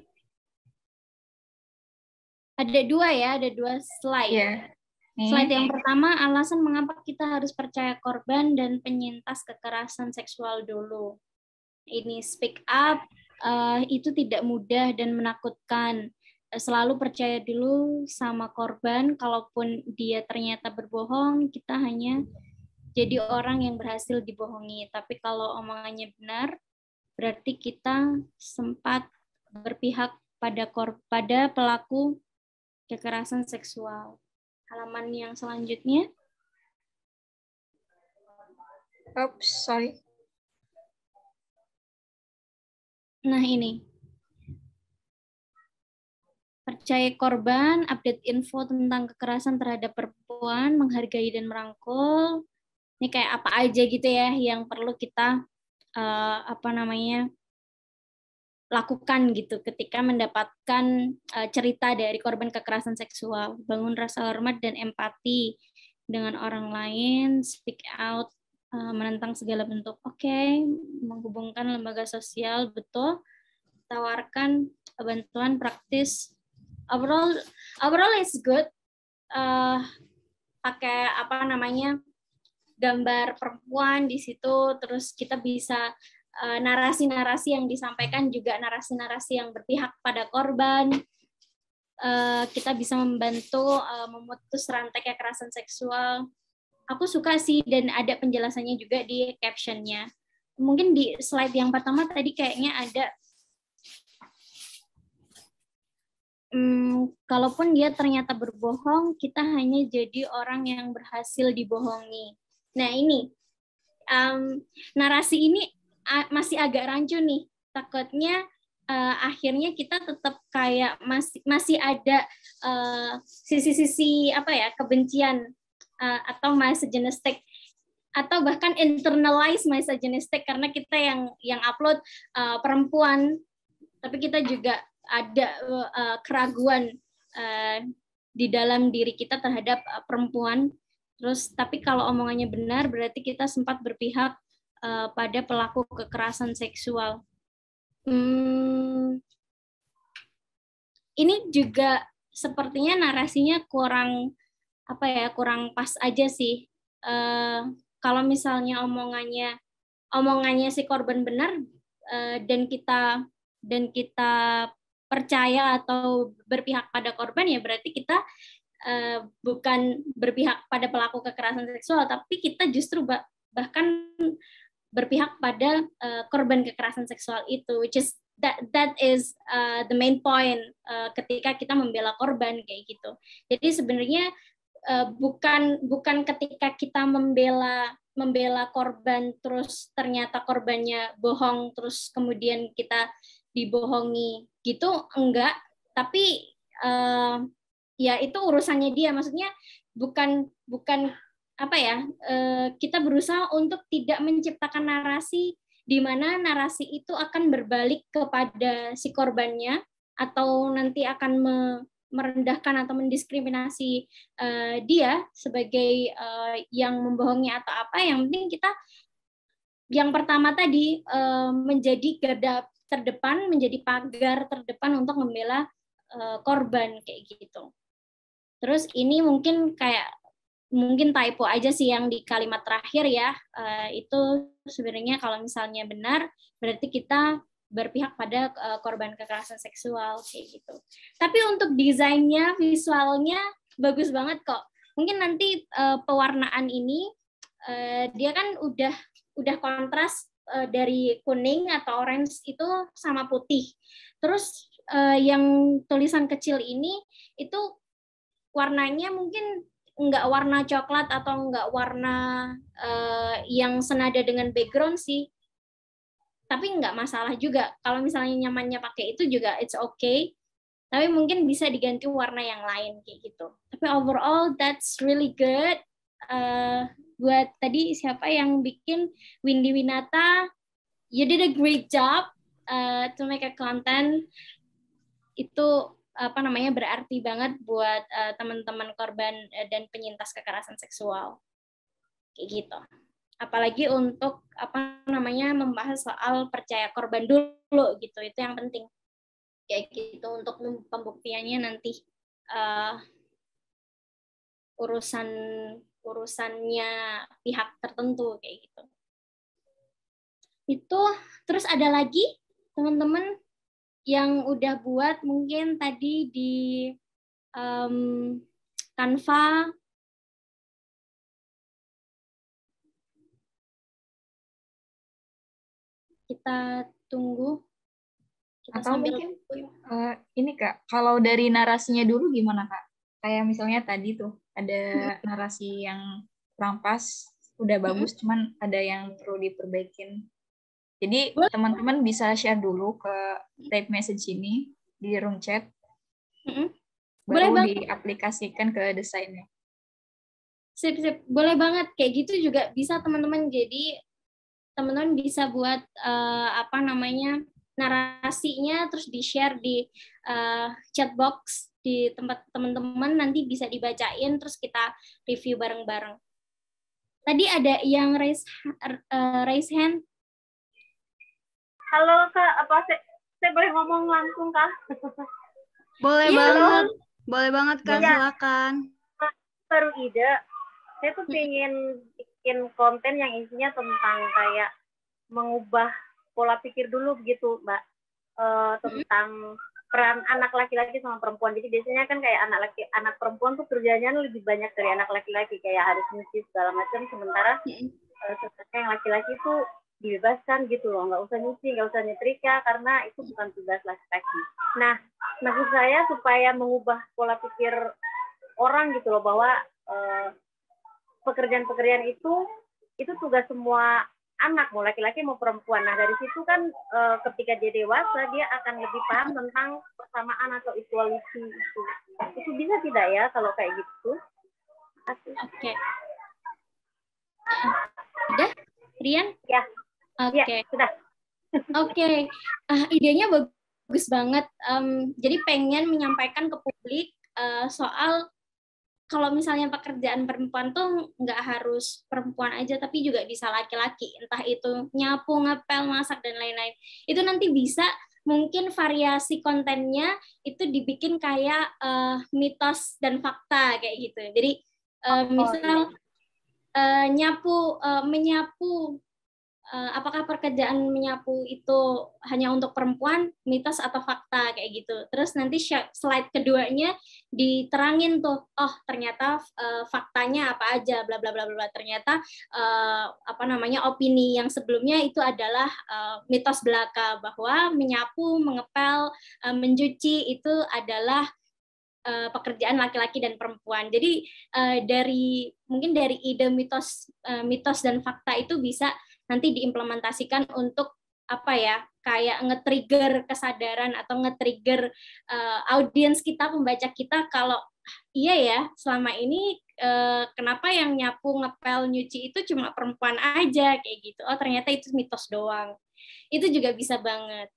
Ada dua slide. Yeah. Slide yang pertama, alasan mengapa kita harus percaya korban dan penyintas kekerasan seksual dulu. Ini speak up, itu tidak mudah dan menakutkan. Selalu percaya dulu sama korban, kalaupun dia ternyata berbohong, kita hanya jadi orang yang berhasil dibohongi. Tapi kalau omongannya benar, berarti kita sempat berpihak pada pelaku kekerasan seksual. Halaman yang selanjutnya. Oops, sorry. Nah ini. Percaya korban, update info tentang kekerasan terhadap perempuan, menghargai dan merangkul. Ini kayak apa aja gitu ya yang perlu kita lakukan gitu ketika mendapatkan cerita dari korban kekerasan seksual. Bangun rasa hormat dan empati dengan orang lain, speak out, menentang segala bentuk. Oke, menghubungkan lembaga sosial, betul. Tawarkan bantuan praktis. Overall is good. Pakai gambar perempuan di situ, terus kita bisa narasi-narasi yang disampaikan juga narasi-narasi yang berpihak pada korban. Kita bisa membantu memutus rantai kekerasan seksual. Aku suka sih, dan ada penjelasannya juga di captionnya. Mungkin di slide yang pertama tadi kayaknya ada kalaupun dia ternyata berbohong, kita hanya jadi orang yang berhasil dibohongi. Nah ini, narasi ini masih agak rancu nih. Takutnya akhirnya kita tetap kayak masih ada sisi-sisi kebencian atau misogynistic, atau bahkan internalize misogynistic karena kita yang upload perempuan, tapi kita juga ada keraguan di dalam diri kita terhadap perempuan. Terus tapi kalau omongannya benar berarti kita sempat berpihak pada pelaku kekerasan seksual. Ini juga sepertinya narasinya kurang pas aja sih. Kalau misalnya omongannya si korban benar dan kita percaya atau berpihak pada korban, ya berarti kita bukan berpihak pada pelaku kekerasan seksual, tapi kita justru bahkan berpihak pada korban kekerasan seksual itu, which is that is the main point ketika kita membela korban kayak gitu. Jadi sebenarnya bukan ketika kita membela korban terus ternyata korbannya bohong terus kemudian kita dibohongi gitu, enggak, tapi ya itu urusannya dia. Maksudnya bukan kita berusaha untuk tidak menciptakan narasi di mana narasi itu akan berbalik kepada si korbannya atau nanti akan merendahkan atau mendiskriminasi dia sebagai yang membohongi atau apa. Yang penting kita yang pertama tadi menjadi garda terdepan, menjadi pagar terdepan untuk membela korban kayak gitu. Terus ini mungkin typo aja sih yang di kalimat terakhir ya. Itu sebenarnya kalau misalnya benar berarti kita berpihak pada korban kekerasan seksual kayak gitu. Tapi untuk desainnya, visualnya bagus banget kok. Mungkin nanti pewarnaan ini dia kan udah kontras dari kuning atau orange itu sama putih. Terus yang tulisan kecil ini itu warnanya mungkin nggak warna coklat atau nggak warna yang senada dengan background sih. Tapi nggak masalah juga. Kalau misalnya nyamannya pakai itu juga it's okay. Tapi mungkin bisa diganti warna yang lain kayak gitu. Tapi overall that's really good. Buat tadi siapa yang bikin Windy Winata, you did a great job to make a content. Itu berarti banget buat teman-teman korban dan penyintas kekerasan seksual kayak gitu. Apalagi untuk membahas soal percaya korban dulu gitu, itu yang penting kayak gitu. Untuk pembuktiannya nanti urusannya pihak tertentu kayak gitu. Itu terus ada lagi teman-teman yang udah buat mungkin tadi di Canva. Kita tunggu. Kita Atau sambil mungkin ini Kak, kalau dari narasinya dulu gimana Kak? Kayak misalnya tadi tuh ada narasi yang kurang pas, udah bagus, cuman ada yang perlu diperbaikin. Jadi teman-teman bisa share dulu ke type message ini di room chat, baru diaplikasikan ke desainnya. Sip. Boleh banget, kayak gitu juga bisa teman-teman. Jadi teman-teman bisa buat narasinya terus di-share di chat box di tempat teman-teman, nanti bisa dibacain terus kita review bareng-bareng. Tadi ada yang raise hand. Halo Kak, saya boleh ngomong langsung Kak? Boleh banget. Boleh banget Kak, silakan. Baru ide, saya tuh pengen bikin konten yang isinya tentang kayak mengubah pola pikir dulu begitu Mbak, tentang peran anak laki-laki sama perempuan. Jadi biasanya kan kayak anak perempuan tuh kerjanya lebih banyak dari anak laki-laki, kayak harus nyuci segala macam, sementara yang laki-laki tuh dibebaskan gitu loh, nggak usah nyuci, nggak usah nyetrika, karena itu bukan tugas laki-laki. Nah, maksud saya supaya mengubah pola pikir orang gitu loh, bahwa pekerjaan-pekerjaan itu tugas semua anak, mau laki-laki mau perempuan. Nah, dari situ kan ketika dia dewasa, dia akan lebih paham tentang persamaan atau equality itu. Itu bisa tidak ya kalau kayak gitu? Oke. Udah, Rian? Ya. Oke. Ya, sudah. Oke. Idenya bagus banget. Jadi pengen menyampaikan ke publik soal kalau misalnya pekerjaan perempuan tuh nggak harus perempuan aja, tapi juga bisa laki-laki. Entah itu nyapu, ngepel, masak, dan lain-lain. Itu nanti bisa mungkin variasi kontennya itu dibikin kayak mitos dan fakta kayak gitu. Jadi misal menyapu, apakah pekerjaan menyapu itu hanya untuk perempuan, mitos atau fakta kayak gitu. Terus nanti slide keduanya diterangin tuh, oh ternyata faktanya apa aja, bla bla bla bla. Ternyata opini yang sebelumnya itu adalah mitos belaka, bahwa menyapu, mengepel, mencuci itu adalah pekerjaan laki-laki dan perempuan. Jadi dari ide mitos dan fakta itu bisa nanti diimplementasikan untuk kayak nge-trigger kesadaran atau nge-trigger audiens kita, pembaca kita, kalau iya ya selama ini kenapa yang nyapu, ngepel, nyuci itu cuma perempuan aja kayak gitu. Oh ternyata itu mitos doang. Itu juga bisa banget.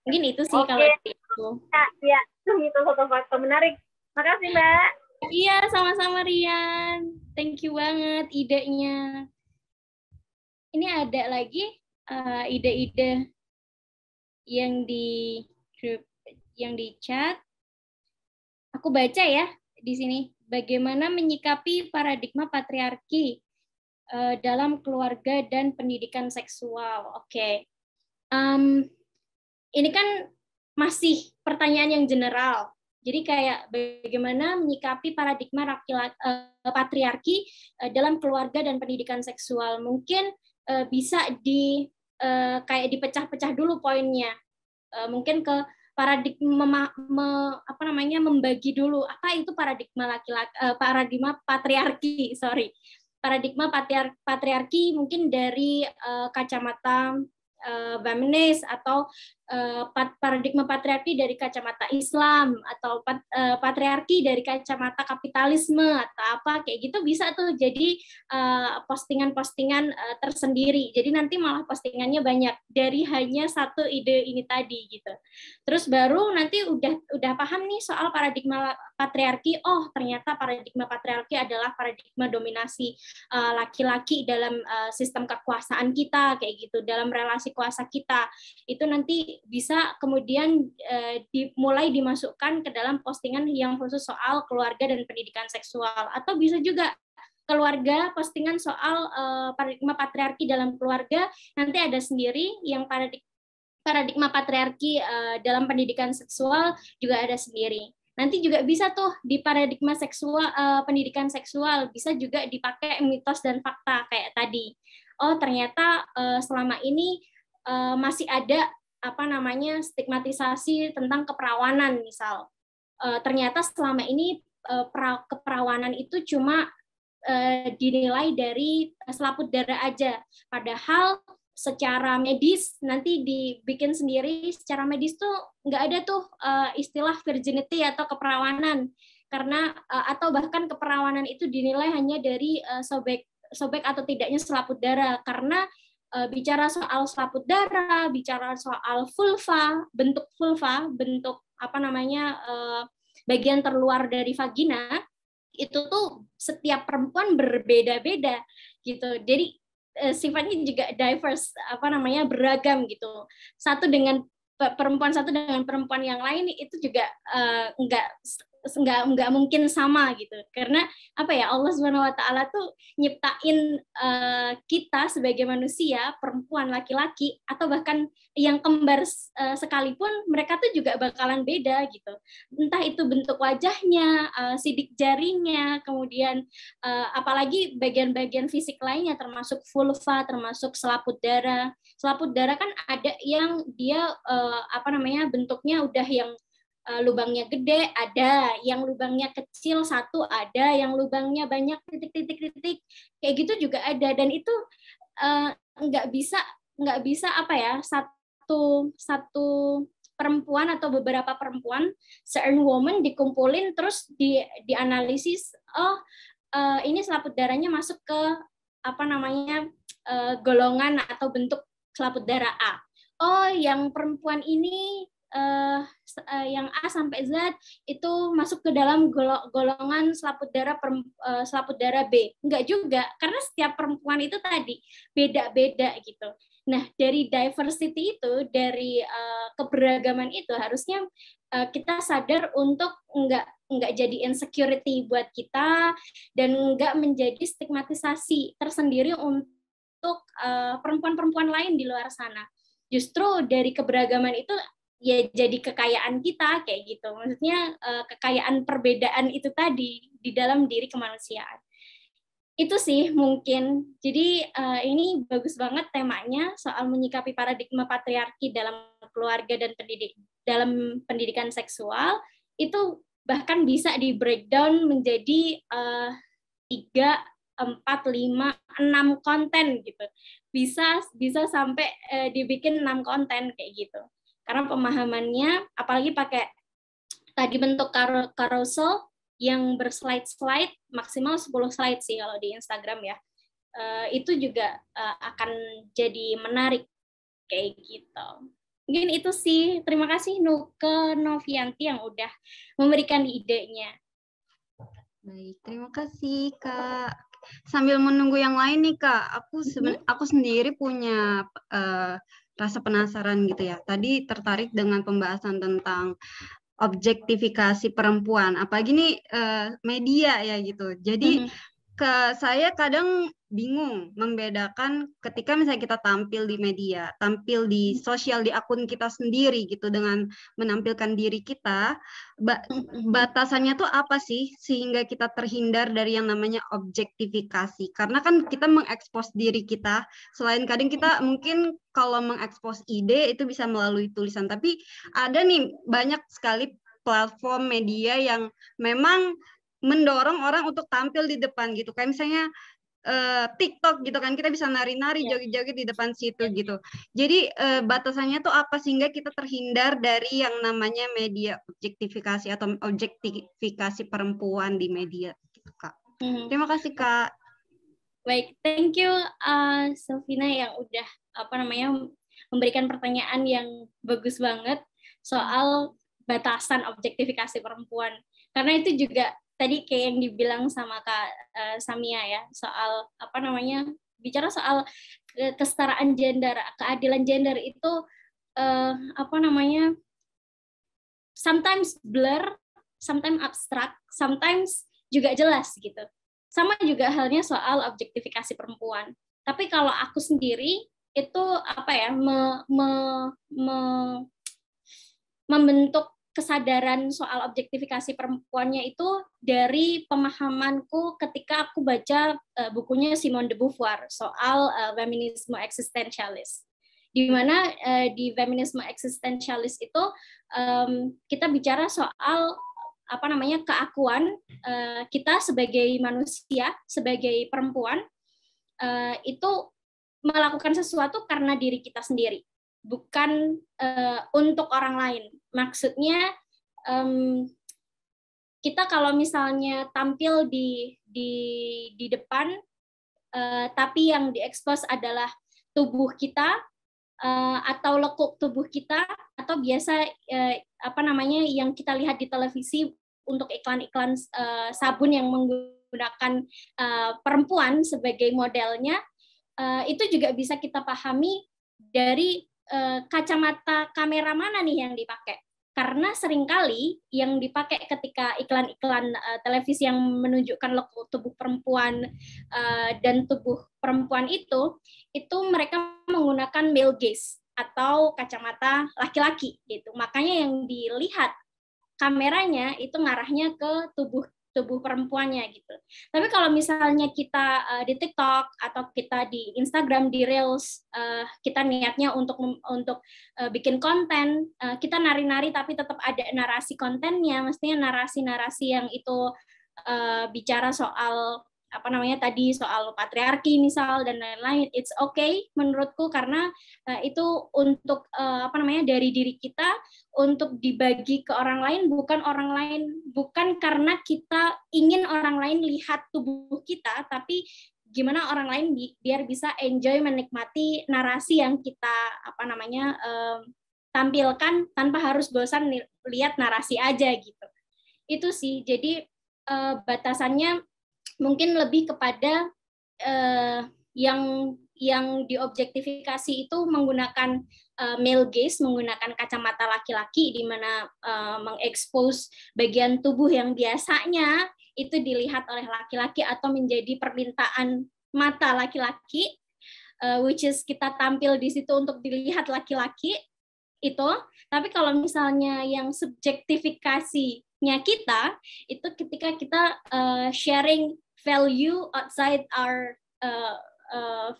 Mungkin itu sih kalau itu. Ya, itu satu fakta menarik. Makasih Mbak. Iya, sama-sama Rian. Thank you banget idenya. Ini ada lagi ide-ide yang di chat. Aku baca ya di sini. Bagaimana menyikapi paradigma patriarki dalam keluarga dan pendidikan seksual. Oke. Ini kan masih pertanyaan yang general. Jadi kayak bagaimana menyikapi paradigma patriarki dalam keluarga dan pendidikan seksual. Mungkin bisa kayak dipecah-pecah dulu poinnya. Mungkin ke paradigma membagi dulu apa itu paradigma paradigma patriarki, paradigma patriarki mungkin dari kacamata feminis atau paradigma patriarki dari kacamata Islam atau patriarki dari kacamata kapitalisme atau apa kayak gitu bisa tuh jadi postingan-postingan tersendiri. Jadi nanti malah postingannya banyak dari hanya satu ide ini tadi gitu. Terus baru nanti udah paham nih soal paradigma patriarki. Oh, ternyata paradigma patriarki adalah paradigma dominasi laki-laki dalam sistem kekuasaan kita kayak gitu, dalam relasi kuasa kita. Itu nanti bisa kemudian mulai dimasukkan ke dalam postingan yang khusus soal keluarga dan pendidikan seksual, atau bisa juga keluarga postingan soal paradigma patriarki dalam keluarga, nanti ada sendiri yang paradigma patriarki dalam pendidikan seksual juga ada sendiri. Nanti juga bisa tuh di paradigma seksual pendidikan seksual bisa juga dipakai mitos dan fakta kayak tadi. Oh, ternyata selama ini masih ada stigmatisasi tentang keperawanan misal. Ternyata selama ini keperawanan itu cuma dinilai dari selaput darah aja. Padahal secara medis nanti dibikin sendiri, secara medis tuh nggak ada tuh istilah virginity atau keperawanan, karena atau bahkan keperawanan itu dinilai hanya dari sobek atau tidaknya selaput darah, karena bicara soal selaput darah, bicara soal bentuk bagian terluar dari vagina, itu tuh setiap perempuan berbeda-beda gitu. Jadi sifatnya juga diverse, beragam gitu. Satu dengan perempuan yang lain itu juga nggak mungkin sama gitu, karena Allah SWT tuh nyiptain kita sebagai manusia, perempuan, laki-laki, atau bahkan yang kembar sekalipun mereka tuh juga bakalan beda gitu, entah itu bentuk wajahnya, sidik jarinya, kemudian apalagi bagian-bagian fisik lainnya termasuk vulva, termasuk selaput darah kan ada yang dia bentuknya udah yang lubangnya gede, ada yang lubangnya kecil satu, ada yang lubangnya banyak titik-titik kayak gitu juga ada. Dan itu nggak bisa satu perempuan atau beberapa perempuan, certain woman dikumpulin terus dianalisis, ini selaput darahnya masuk ke golongan atau bentuk selaput darah A. Oh, yang perempuan ini yang A sampai Z itu masuk ke dalam golongan selaput darah B. Enggak juga, karena setiap perempuan itu tadi beda-beda gitu. Nah, dari diversity itu, dari keberagaman itu, harusnya kita sadar untuk enggak jadi insecurity buat kita, dan enggak menjadi stigmatisasi tersendiri untuk perempuan-perempuan lain di luar sana. Justru dari keberagaman itu ya jadi kekayaan kita kayak gitu. Maksudnya kekayaan perbedaan itu tadi di dalam diri kemanusiaan. Itu sih mungkin. Jadi ini bagus banget temanya soal menyikapi paradigma patriarki dalam keluarga dan dalam pendidikan seksual. Itu bahkan bisa di breakdown menjadi 3, 4, 5, 6 konten gitu. Bisa sampai dibikin 6 konten kayak gitu. Karena pemahamannya, apalagi pakai tadi bentuk carousel yang berslide-slide, maksimal 10 slide sih kalau di Instagram ya. Itu juga akan jadi menarik kayak gitu. Mungkin itu sih. Terima kasih ke Novianti yang udah memberikan idenya. Baik, terima kasih Kak. Sambil menunggu yang lain nih Kak, aku sendiri punya rasa penasaran gitu ya. Tadi tertarik dengan pembahasan tentang objektifikasi perempuan, apalagi nih media ya gitu. Jadi saya kadang bingung membedakan ketika misalnya kita tampil di media, tampil di sosial, di akun kita sendiri gitu dengan menampilkan diri kita, batasannya tuh apa sih sehingga kita terhindar dari yang namanya objektifikasi? Karena kan kita mengekspos diri kita, selain kadang kita mungkin kalau mengekspos ide itu bisa melalui tulisan, tapi ada nih banyak sekali platform media yang memang mendorong orang untuk tampil di depan gitu, kayak misalnya TikTok gitu kan, kita bisa nari-nari, joget-joget di depan situ gitu. Jadi batasannya tuh apa sehingga kita terhindar dari yang namanya media objektifikasi atau objektifikasi perempuan di media gitu, Kak. Terima kasih, Kak. Baik, thank you Selvina yang udah memberikan pertanyaan yang bagus banget soal batasan objektifikasi perempuan. Karena itu juga tadi kayak yang dibilang sama Kak Samia ya, soal bicara soal kesetaraan gender, keadilan gender itu sometimes blur, sometimes abstrak, sometimes juga jelas gitu. Sama juga halnya soal objektifikasi perempuan. Tapi kalau aku sendiri itu membentuk kesadaran soal objektifikasi perempuannya itu dari pemahamanku ketika aku baca bukunya Simone de Beauvoir soal feminisme eksistensialis. Di mana di feminisme eksistensialis itu kita bicara soal keakuan kita sebagai manusia, sebagai perempuan itu melakukan sesuatu karena diri kita sendiri, bukan untuk orang lain. Maksudnya kita kalau misalnya tampil di depan, tapi yang diekspos adalah tubuh kita atau lekuk tubuh kita, atau biasa yang kita lihat di televisi untuk iklan-iklan sabun yang menggunakan perempuan sebagai modelnya, itu juga bisa kita pahami dari kacamata kamera mana nih yang dipakai. Karena seringkali yang dipakai ketika iklan-iklan televisi yang menunjukkan lekuk tubuh perempuan dan tubuh perempuan itu mereka menggunakan male gaze atau kacamata laki-laki gitu. Makanya yang dilihat kameranya itu ngarahnya ke tubuh perempuannya gitu. Tapi kalau misalnya kita di TikTok atau kita di Instagram, di Reels, kita niatnya untuk bikin konten, kita nari-nari tapi tetap ada narasi kontennya, mestinya narasi-narasi yang itu bicara soal tadi soal patriarki misal dan lain-lain, it's okay menurutku, karena itu untuk dari diri kita untuk dibagi ke orang lain, bukan karena kita ingin orang lain lihat tubuh kita, tapi gimana orang lain biar bisa enjoy menikmati narasi yang kita tampilkan tanpa harus bosan lihat narasi aja gitu. Itu sih, jadi batasannya mungkin lebih kepada yang diobjektifikasi itu menggunakan male gaze, menggunakan kacamata laki-laki, di mana mengekspos bagian tubuh yang biasanya itu dilihat oleh laki-laki atau menjadi permintaan mata laki-laki, which is kita tampil di situ untuk dilihat laki-laki itu. Tapi kalau misalnya yang subjektifikasinya kita itu ketika kita sharing value outside our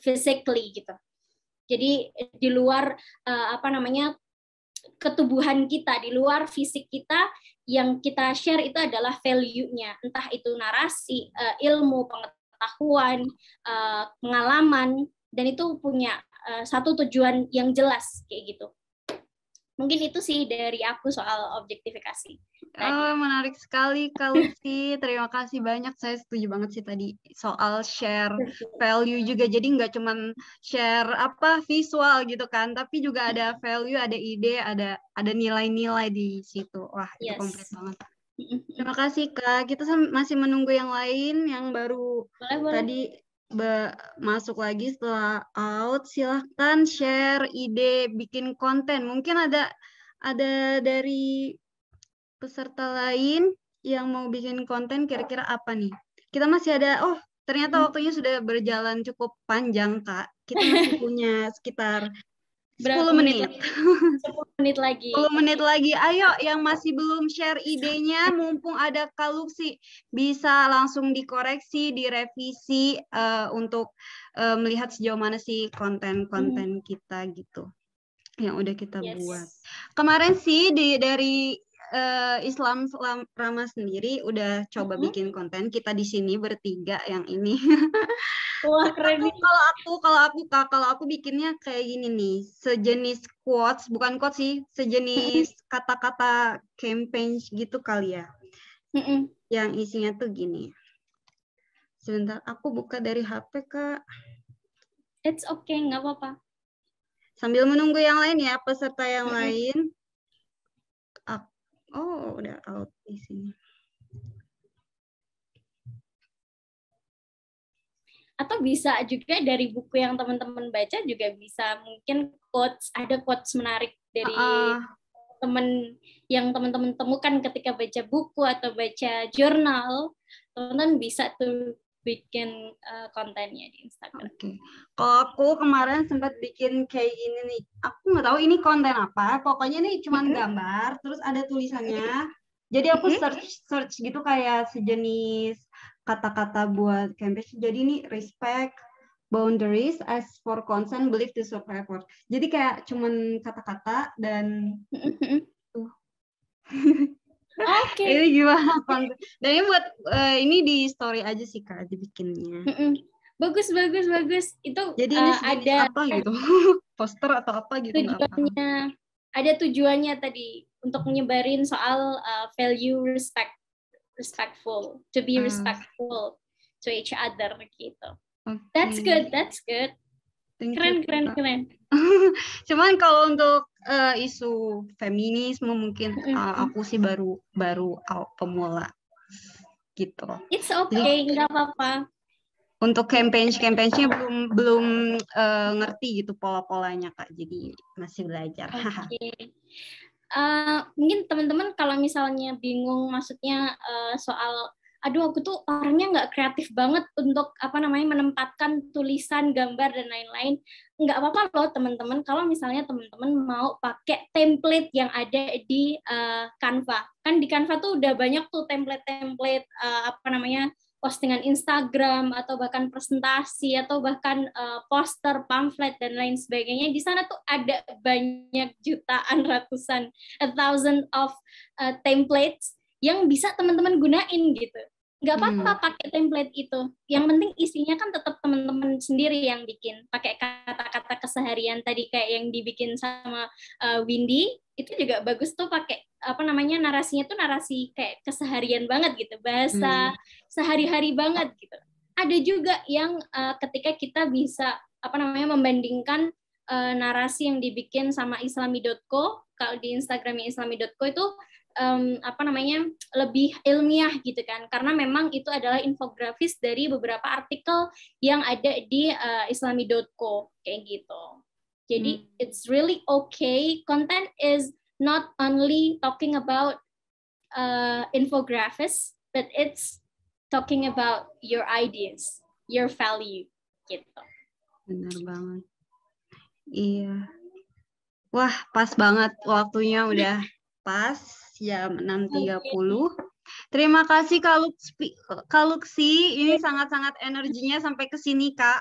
physically gitu. Jadi di luar ketubuhan kita, di luar fisik kita, yang kita share itu adalah value-nya, entah itu narasi, ilmu, pengetahuan, pengalaman, dan itu punya satu tujuan yang jelas kayak gitu. Mungkin itu sih dari aku soal objektifikasi. Oh, menarik sekali Kak Lutfi. Terima kasih banyak. Saya setuju banget sih tadi soal share value juga. Jadi nggak cuman share visual gitu kan, tapi juga ada value, ada ide, ada nilai-nilai di situ. Wah, itu komplit banget. Terima kasih Kak. Kita masih menunggu yang lain yang baru tadi masuk lagi setelah out. Silahkan share ide bikin konten. Mungkin ada dari peserta lain yang mau bikin konten kira-kira apa nih? Kita masih ada, ternyata waktunya sudah berjalan cukup panjang, Kak. Kita masih punya sekitar 10 menit. 10 menit lagi. 10 menit lagi. Ayo yang masih belum share idenya, mumpung ada Kak Luxi, bisa langsung dikoreksi, direvisi untuk melihat sejauh mana sih konten-konten kita gitu yang udah kita buat. Kemarin sih dari Islam Ramah sendiri udah coba bikin konten, kita di sini bertiga yang ini. Wah, keren nih. Kalau aku bikinnya kayak gini nih, sejenis quotes, bukan quotes sih, sejenis kata-kata campaign gitu kali ya. Yang isinya tuh gini. Sebentar, aku buka dari HP, Kak. It's okay, nggak apa-apa. Sambil menunggu yang lain ya, peserta yang lain. Oh, udah out di sini. Atau bisa juga dari buku yang teman-teman baca juga bisa, mungkin ada quotes menarik dari teman yang teman-teman temukan ketika baca buku atau baca jurnal, teman-teman bisa tuh bikin kontennya di Instagram. Oke. Kalau aku kemarin sempat bikin kayak gini nih. Aku nggak tahu ini konten apa. Pokoknya nih cuma gambar, terus ada tulisannya. Jadi aku search gitu kayak sejenis kata-kata buat campaign. Jadi ini respect, boundaries, ask for consent, believe to survivor. Jadi kayak cuman kata-kata dan Oke. Ini gimana konten? Dan ini buat ini di story aja sih Kak dibikinnya. Bagus. Itu jadi ini ada apa gitu? Poster atau apa gitu? Tujuannya, ada tujuannya tadi untuk menyebarin soal value respectful, to be respectful to each other gitu. Okay. That's good. Keren. Cuman kalau untuk isu feminisme mungkin aku sih baru pemula gitu. It's okay, nggak apa-apa. Untuk campaign-nya belum ngerti gitu pola-polanya Kak. Jadi masih belajar. Okay. Mungkin teman-teman kalau misalnya bingung maksudnya soal aduh aku tuh orangnya nggak kreatif banget untuk menempatkan tulisan, gambar dan lain-lain. Nggak apa-apa loh teman-teman kalau misalnya teman-teman mau pakai template yang ada di Canva. Kan di Canva tuh udah banyak tuh template postingan Instagram atau bahkan presentasi atau bahkan poster, pamflet dan lain sebagainya. Di sana tuh ada banyak jutaan, ratusan, 1,000 of templates yang bisa teman-teman gunain gitu. Nggak apa-apa pakai template itu. Yang penting isinya kan tetap teman-teman sendiri yang bikin. Pakai kata-kata keseharian tadi kayak yang dibikin sama Windy, itu juga bagus tuh pakai narasinya tuh narasi kayak keseharian banget gitu. Bahasa sehari-hari banget gitu. Ada juga yang ketika kita bisa membandingkan narasi yang dibikin sama islami.co, kalau di Instagramnya islami.co itu lebih ilmiah gitu kan, karena memang itu adalah infografis dari beberapa artikel yang ada di islami.co kayak gitu. Jadi it's really okay. Content is not only talking about infographics, but it's talking about your ideas, your value gitu. Benar banget. Iya. Wah, pas banget waktunya udah pas jam 6.30. Terima kasih Kak Luxi. Ini sangat-sangat energinya sampai ke sini Kak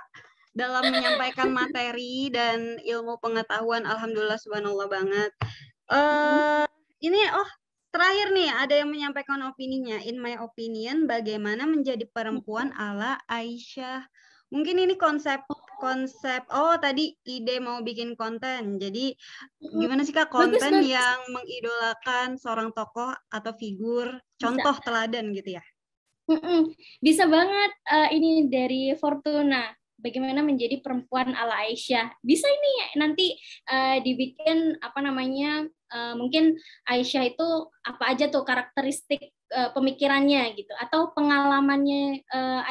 dalam menyampaikan materi dan ilmu pengetahuan. Alhamdulillah subhanallah banget. Ini terakhir nih ada yang menyampaikan opininya. In my opinion, bagaimana menjadi perempuan ala Aisyah. Mungkin ini konsep tadi ide mau bikin konten. Jadi gimana sih Kak konten yang mengidolakan seorang tokoh atau figur, contoh teladan gitu ya? Bisa banget. Ini dari Fortuna. Bagaimana menjadi perempuan ala Aisyah. Bisa ini nanti dibikin mungkin Aisyah itu apa aja tuh karakteristik pemikirannya gitu, atau pengalamannya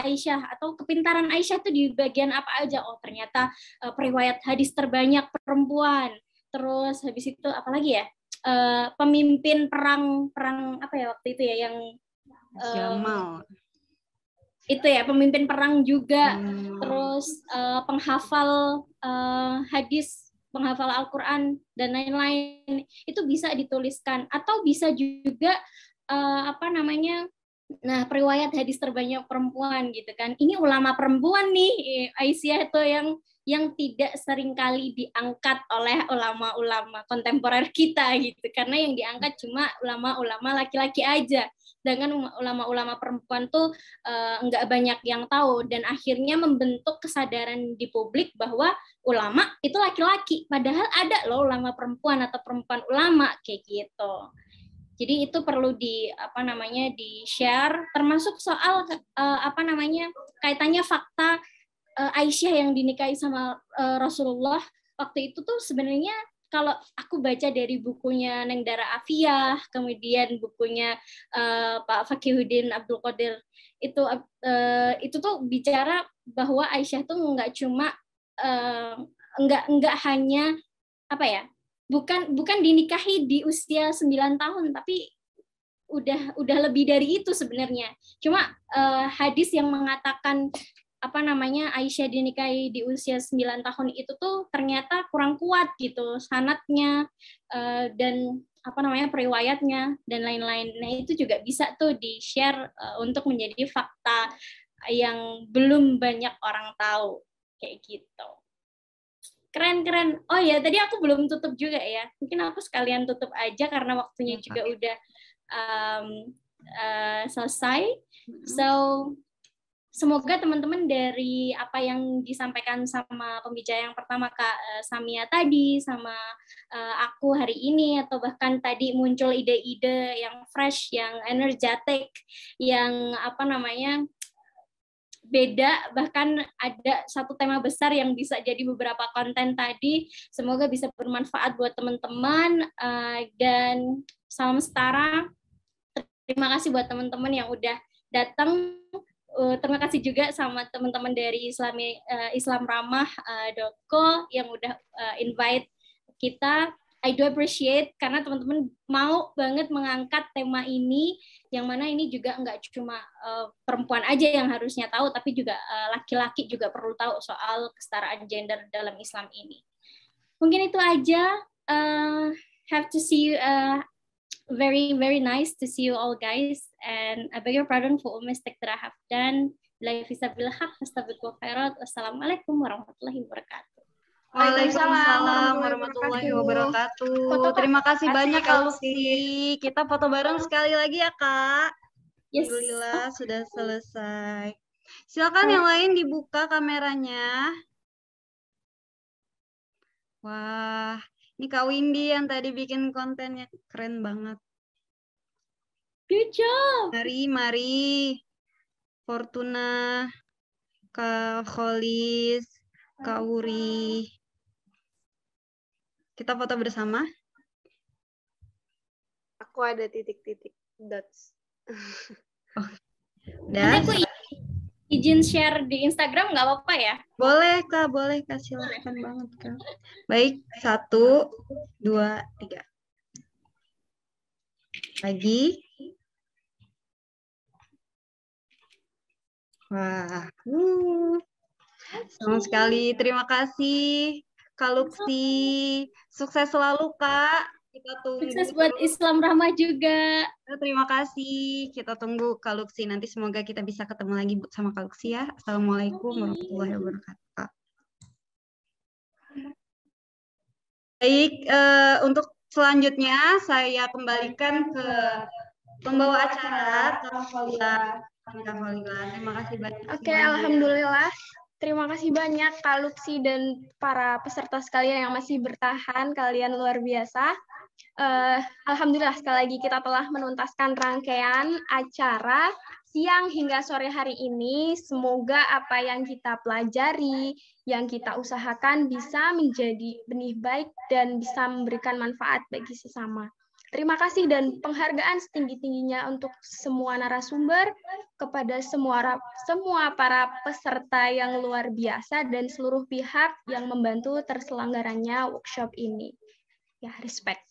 Aisyah, atau kepintaran Aisyah tuh di bagian apa aja. Oh ternyata periwayat hadis terbanyak perempuan. Terus habis itu apalagi ya, pemimpin perang apa ya waktu itu ya yang Jamal. Itu ya pemimpin perang juga, terus penghafal hadis, penghafal Al-Quran dan lain-lain, itu bisa dituliskan. Atau bisa juga periwayat hadis terbanyak perempuan gitu kan. Ini ulama perempuan nih, Aisyah itu yang tidak seringkali diangkat oleh ulama-ulama kontemporer kita gitu, karena yang diangkat cuma ulama-ulama laki-laki aja, dengan ulama-ulama perempuan tuh nggak banyak yang tahu, dan akhirnya membentuk kesadaran di publik bahwa ulama itu laki-laki, padahal ada loh ulama perempuan atau perempuan ulama kayak gitu. Jadi itu perlu di share, termasuk soal kaitannya fakta Aisyah yang dinikahi sama Rasulullah waktu itu tuh sebenarnya kalau aku baca dari bukunya Neng Dara Afiyah, kemudian bukunya Pak Fakihuddin Abdul Qadir, itu tuh bicara bahwa Aisyah tuh nggak cuma nggak hanya bukan dinikahi di usia 9 tahun, tapi udah lebih dari itu sebenarnya. Cuma hadis yang mengatakan Aisyah dinikahi di usia 9 tahun itu tuh ternyata kurang kuat gitu sanadnya, dan periwayatnya dan lain-lain. Nah, itu juga bisa tuh di-share untuk menjadi fakta yang belum banyak orang tahu kayak gitu. Keren. Oh ya, tadi aku belum tutup juga ya. Mungkin aku sekalian tutup aja karena waktunya juga udah selesai. So, semoga teman-teman dari apa yang disampaikan sama pembicara yang pertama Kak Samia tadi, sama aku hari ini, atau bahkan tadi muncul ide-ide yang fresh, yang energetic, yang beda, bahkan ada satu tema besar yang bisa jadi beberapa konten tadi. Semoga bisa bermanfaat buat teman-teman, dan salam setara. Terima kasih buat teman-teman yang udah datang. Terima kasih juga sama teman-teman dari islamramah.co yang udah invite kita. I do appreciate karena teman-teman mau banget mengangkat tema ini, yang mana ini juga nggak cuma perempuan aja yang harusnya tahu, tapi juga laki-laki juga perlu tahu soal kesetaraan gender dalam Islam ini. Mungkin itu aja. Have to see you. Very, very nice to see you all, guys. And I beg your pardon for all mistake that I have done. Wassalamualaikum warahmatullahi wabarakatuh. Waalaikumsalam warahmatullahi wabarakatuh. Terima kasih banyak Kak Lucy. Kita foto bareng sekali lagi ya Kak. Yes. Alhamdulillah sudah selesai. Silakan yang lain dibuka kameranya. Wah, ini Kak Windy yang tadi bikin kontennya keren banget. Good job. Mari. Fortuna, Kak Kholis, Kak Wuri. Kita foto bersama. Aku ada titik-titik dots. Nanti aku izin share di Instagram nggak apa-apa ya? Boleh Kak, silakan banget Kak. Baik, 1, 2, 3. Lagi. Wah, senang sekali. Terima kasih Kak Lucy. Sukses selalu Kak. Kita tunggu. Sukses buat Islam Ramah juga. Terima kasih. Kita tunggu Kak Lucy. Nanti semoga kita bisa ketemu lagi sama Kak Lucy ya. Assalamualaikum warahmatullahi wabarakatuh. Baik, untuk selanjutnya saya kembalikan ke pembawa acara Kak Faulia. Terima kasih banyak. Oke, alhamdulillah. Terima kasih banyak Kak Lucy dan para peserta sekalian yang masih bertahan. Kalian luar biasa. Alhamdulillah sekali lagi kita telah menuntaskan rangkaian acara siang hingga sore hari ini. Semoga apa yang kita pelajari, yang kita usahakan bisa menjadi benih baik dan bisa memberikan manfaat bagi sesama. Terima kasih dan penghargaan setinggi-tingginya untuk semua narasumber, kepada semua para peserta yang luar biasa dan seluruh pihak yang membantu terselenggaranya workshop ini. Ya, respect.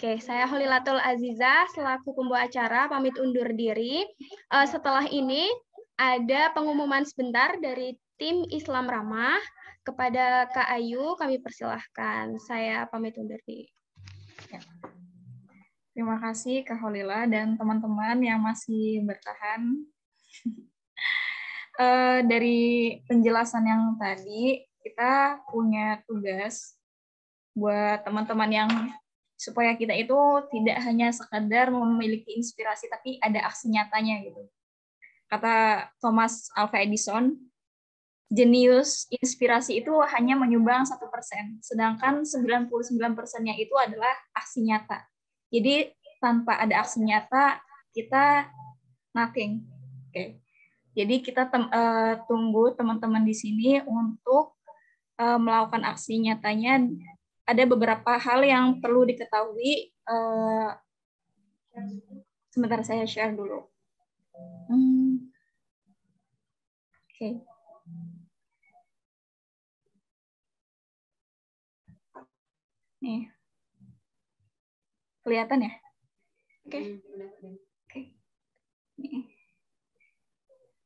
Oke, saya Holilatul Azizah selaku pembawa acara pamit undur diri. Setelah ini ada pengumuman sebentar dari tim Islam Ramah. Kepada Kak Ayu kami persilahkan. Saya pamit undur diri. Ya. Terima kasih Kak Holila dan teman-teman yang masih bertahan. Dari penjelasan yang tadi, kita punya tugas buat teman-teman yang supaya kita itu tidak hanya sekadar memiliki inspirasi, tapi ada aksi nyatanya gitu. Kata Thomas Alva Edison, jenius inspirasi itu hanya menyumbang 1%, sedangkan 99%-nya itu adalah aksi nyata. Jadi tanpa ada aksi nyata, kita nothing. Oke. Jadi kita tunggu teman-teman di sini untuk melakukan aksi nyatanya. Ada beberapa hal yang perlu diketahui. Sebentar saya share dulu. Oke. Nih. Kelihatan ya? Oke. Nih.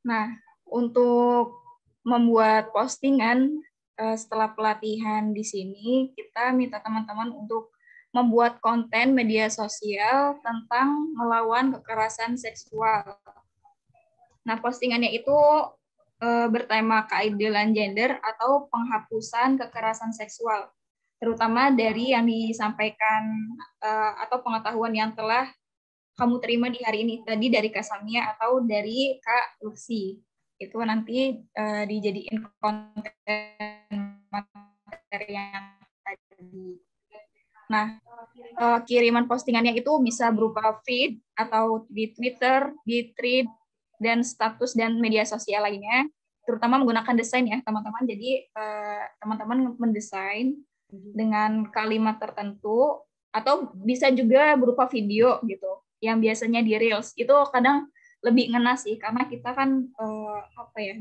Nah, untuk membuat postingan setelah pelatihan di sini, kita minta teman-teman untuk membuat konten media sosial tentang melawan kekerasan seksual. Nah, postingannya itu bertema keadilan gender atau penghapusan kekerasan seksual, terutama dari yang disampaikan atau pengetahuan yang telah kamu terima di hari ini, tadi dari Kak Samia atau dari Kak Lucy. Itu nanti dijadiin konten materi yang tadi. Nah, kiriman postingannya itu bisa berupa feed atau di Twitter, di Thread, dan status dan media sosial lainnya, terutama menggunakan desain ya teman-teman. Jadi teman-teman mendesain dengan kalimat tertentu atau bisa juga berupa video gitu, yang biasanya di Reels. Itu kadang lebih ngena sih, karena kita kan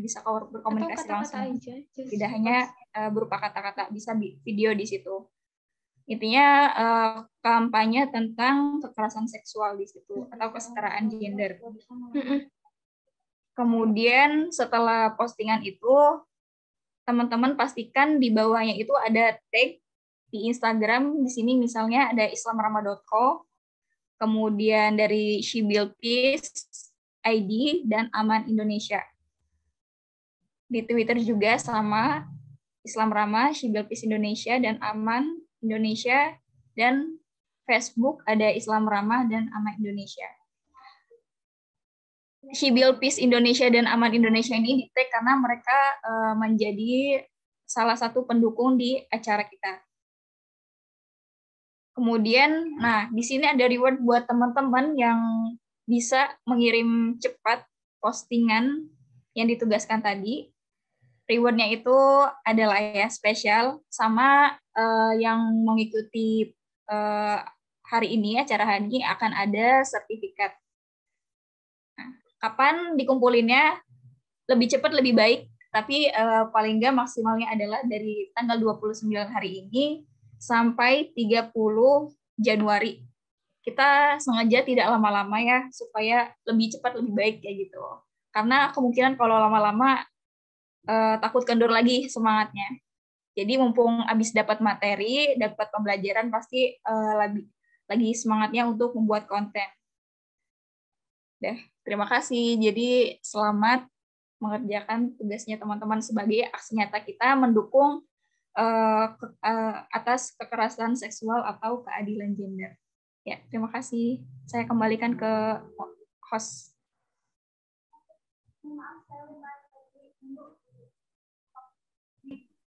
bisa berkomunikasi langsung. Tidak hanya berupa kata-kata, bisa video di situ. Intinya kampanye tentang kekerasan seksual di situ atau kesetaraan gender. Kemudian setelah postingan itu, teman-teman pastikan di bawahnya itu ada tag di Instagram. Di sini misalnya ada islamramah.co, kemudian dari She Build Peace ID dan Aman Indonesia. Di Twitter juga sama, Islam Ramah, She Build Peace Indonesia dan Aman Indonesia, dan Facebook ada Islam Ramah dan Aman Indonesia. She Build Peace Indonesia dan Aman Indonesia ini di-tag karena mereka menjadi salah satu pendukung di acara kita. Kemudian, nah di sini ada reward buat teman-teman yang bisa mengirim cepat postingan yang ditugaskan tadi. Rewardnya itu adalah ya spesial, sama yang mengikuti hari ini, acara hari ini akan ada sertifikat. Kapan dikumpulinnya? Lebih cepat lebih baik, tapi paling nggak maksimalnya adalah dari tanggal 29 hari ini sampai 30 Januari. Kita sengaja tidak lama-lama ya, supaya lebih cepat lebih baik kayak gitu. Karena kemungkinan kalau lama-lama takut kendur lagi semangatnya. Jadi mumpung habis dapat materi, dapat pembelajaran, pasti lagi semangatnya untuk membuat konten. Terima kasih. Jadi selamat mengerjakan tugasnya teman-teman sebagai aksi nyata kita mendukung atas kekerasan seksual atau keadilan gender. Ya, terima kasih. Saya kembalikan ke host.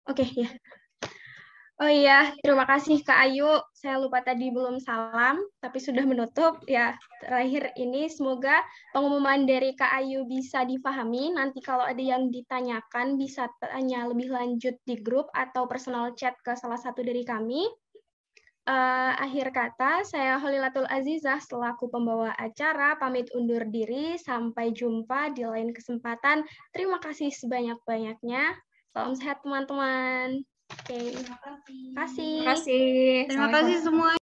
Oke, ya. Oh iya, terima kasih Kak Ayu. Saya lupa tadi belum salam, tapi sudah menutup. Ya, terakhir ini semoga pengumuman dari Kak Ayu bisa dipahami. Nanti kalau ada yang ditanyakan, bisa tanya lebih lanjut di grup atau personal chat ke salah satu dari kami. Akhir kata, saya Holilatul Azizah selaku pembawa acara, pamit undur diri. Sampai jumpa di lain kesempatan. Terima kasih sebanyak-banyaknya. Salam sehat teman-teman. Oke, terima kasih. Terima kasih semua.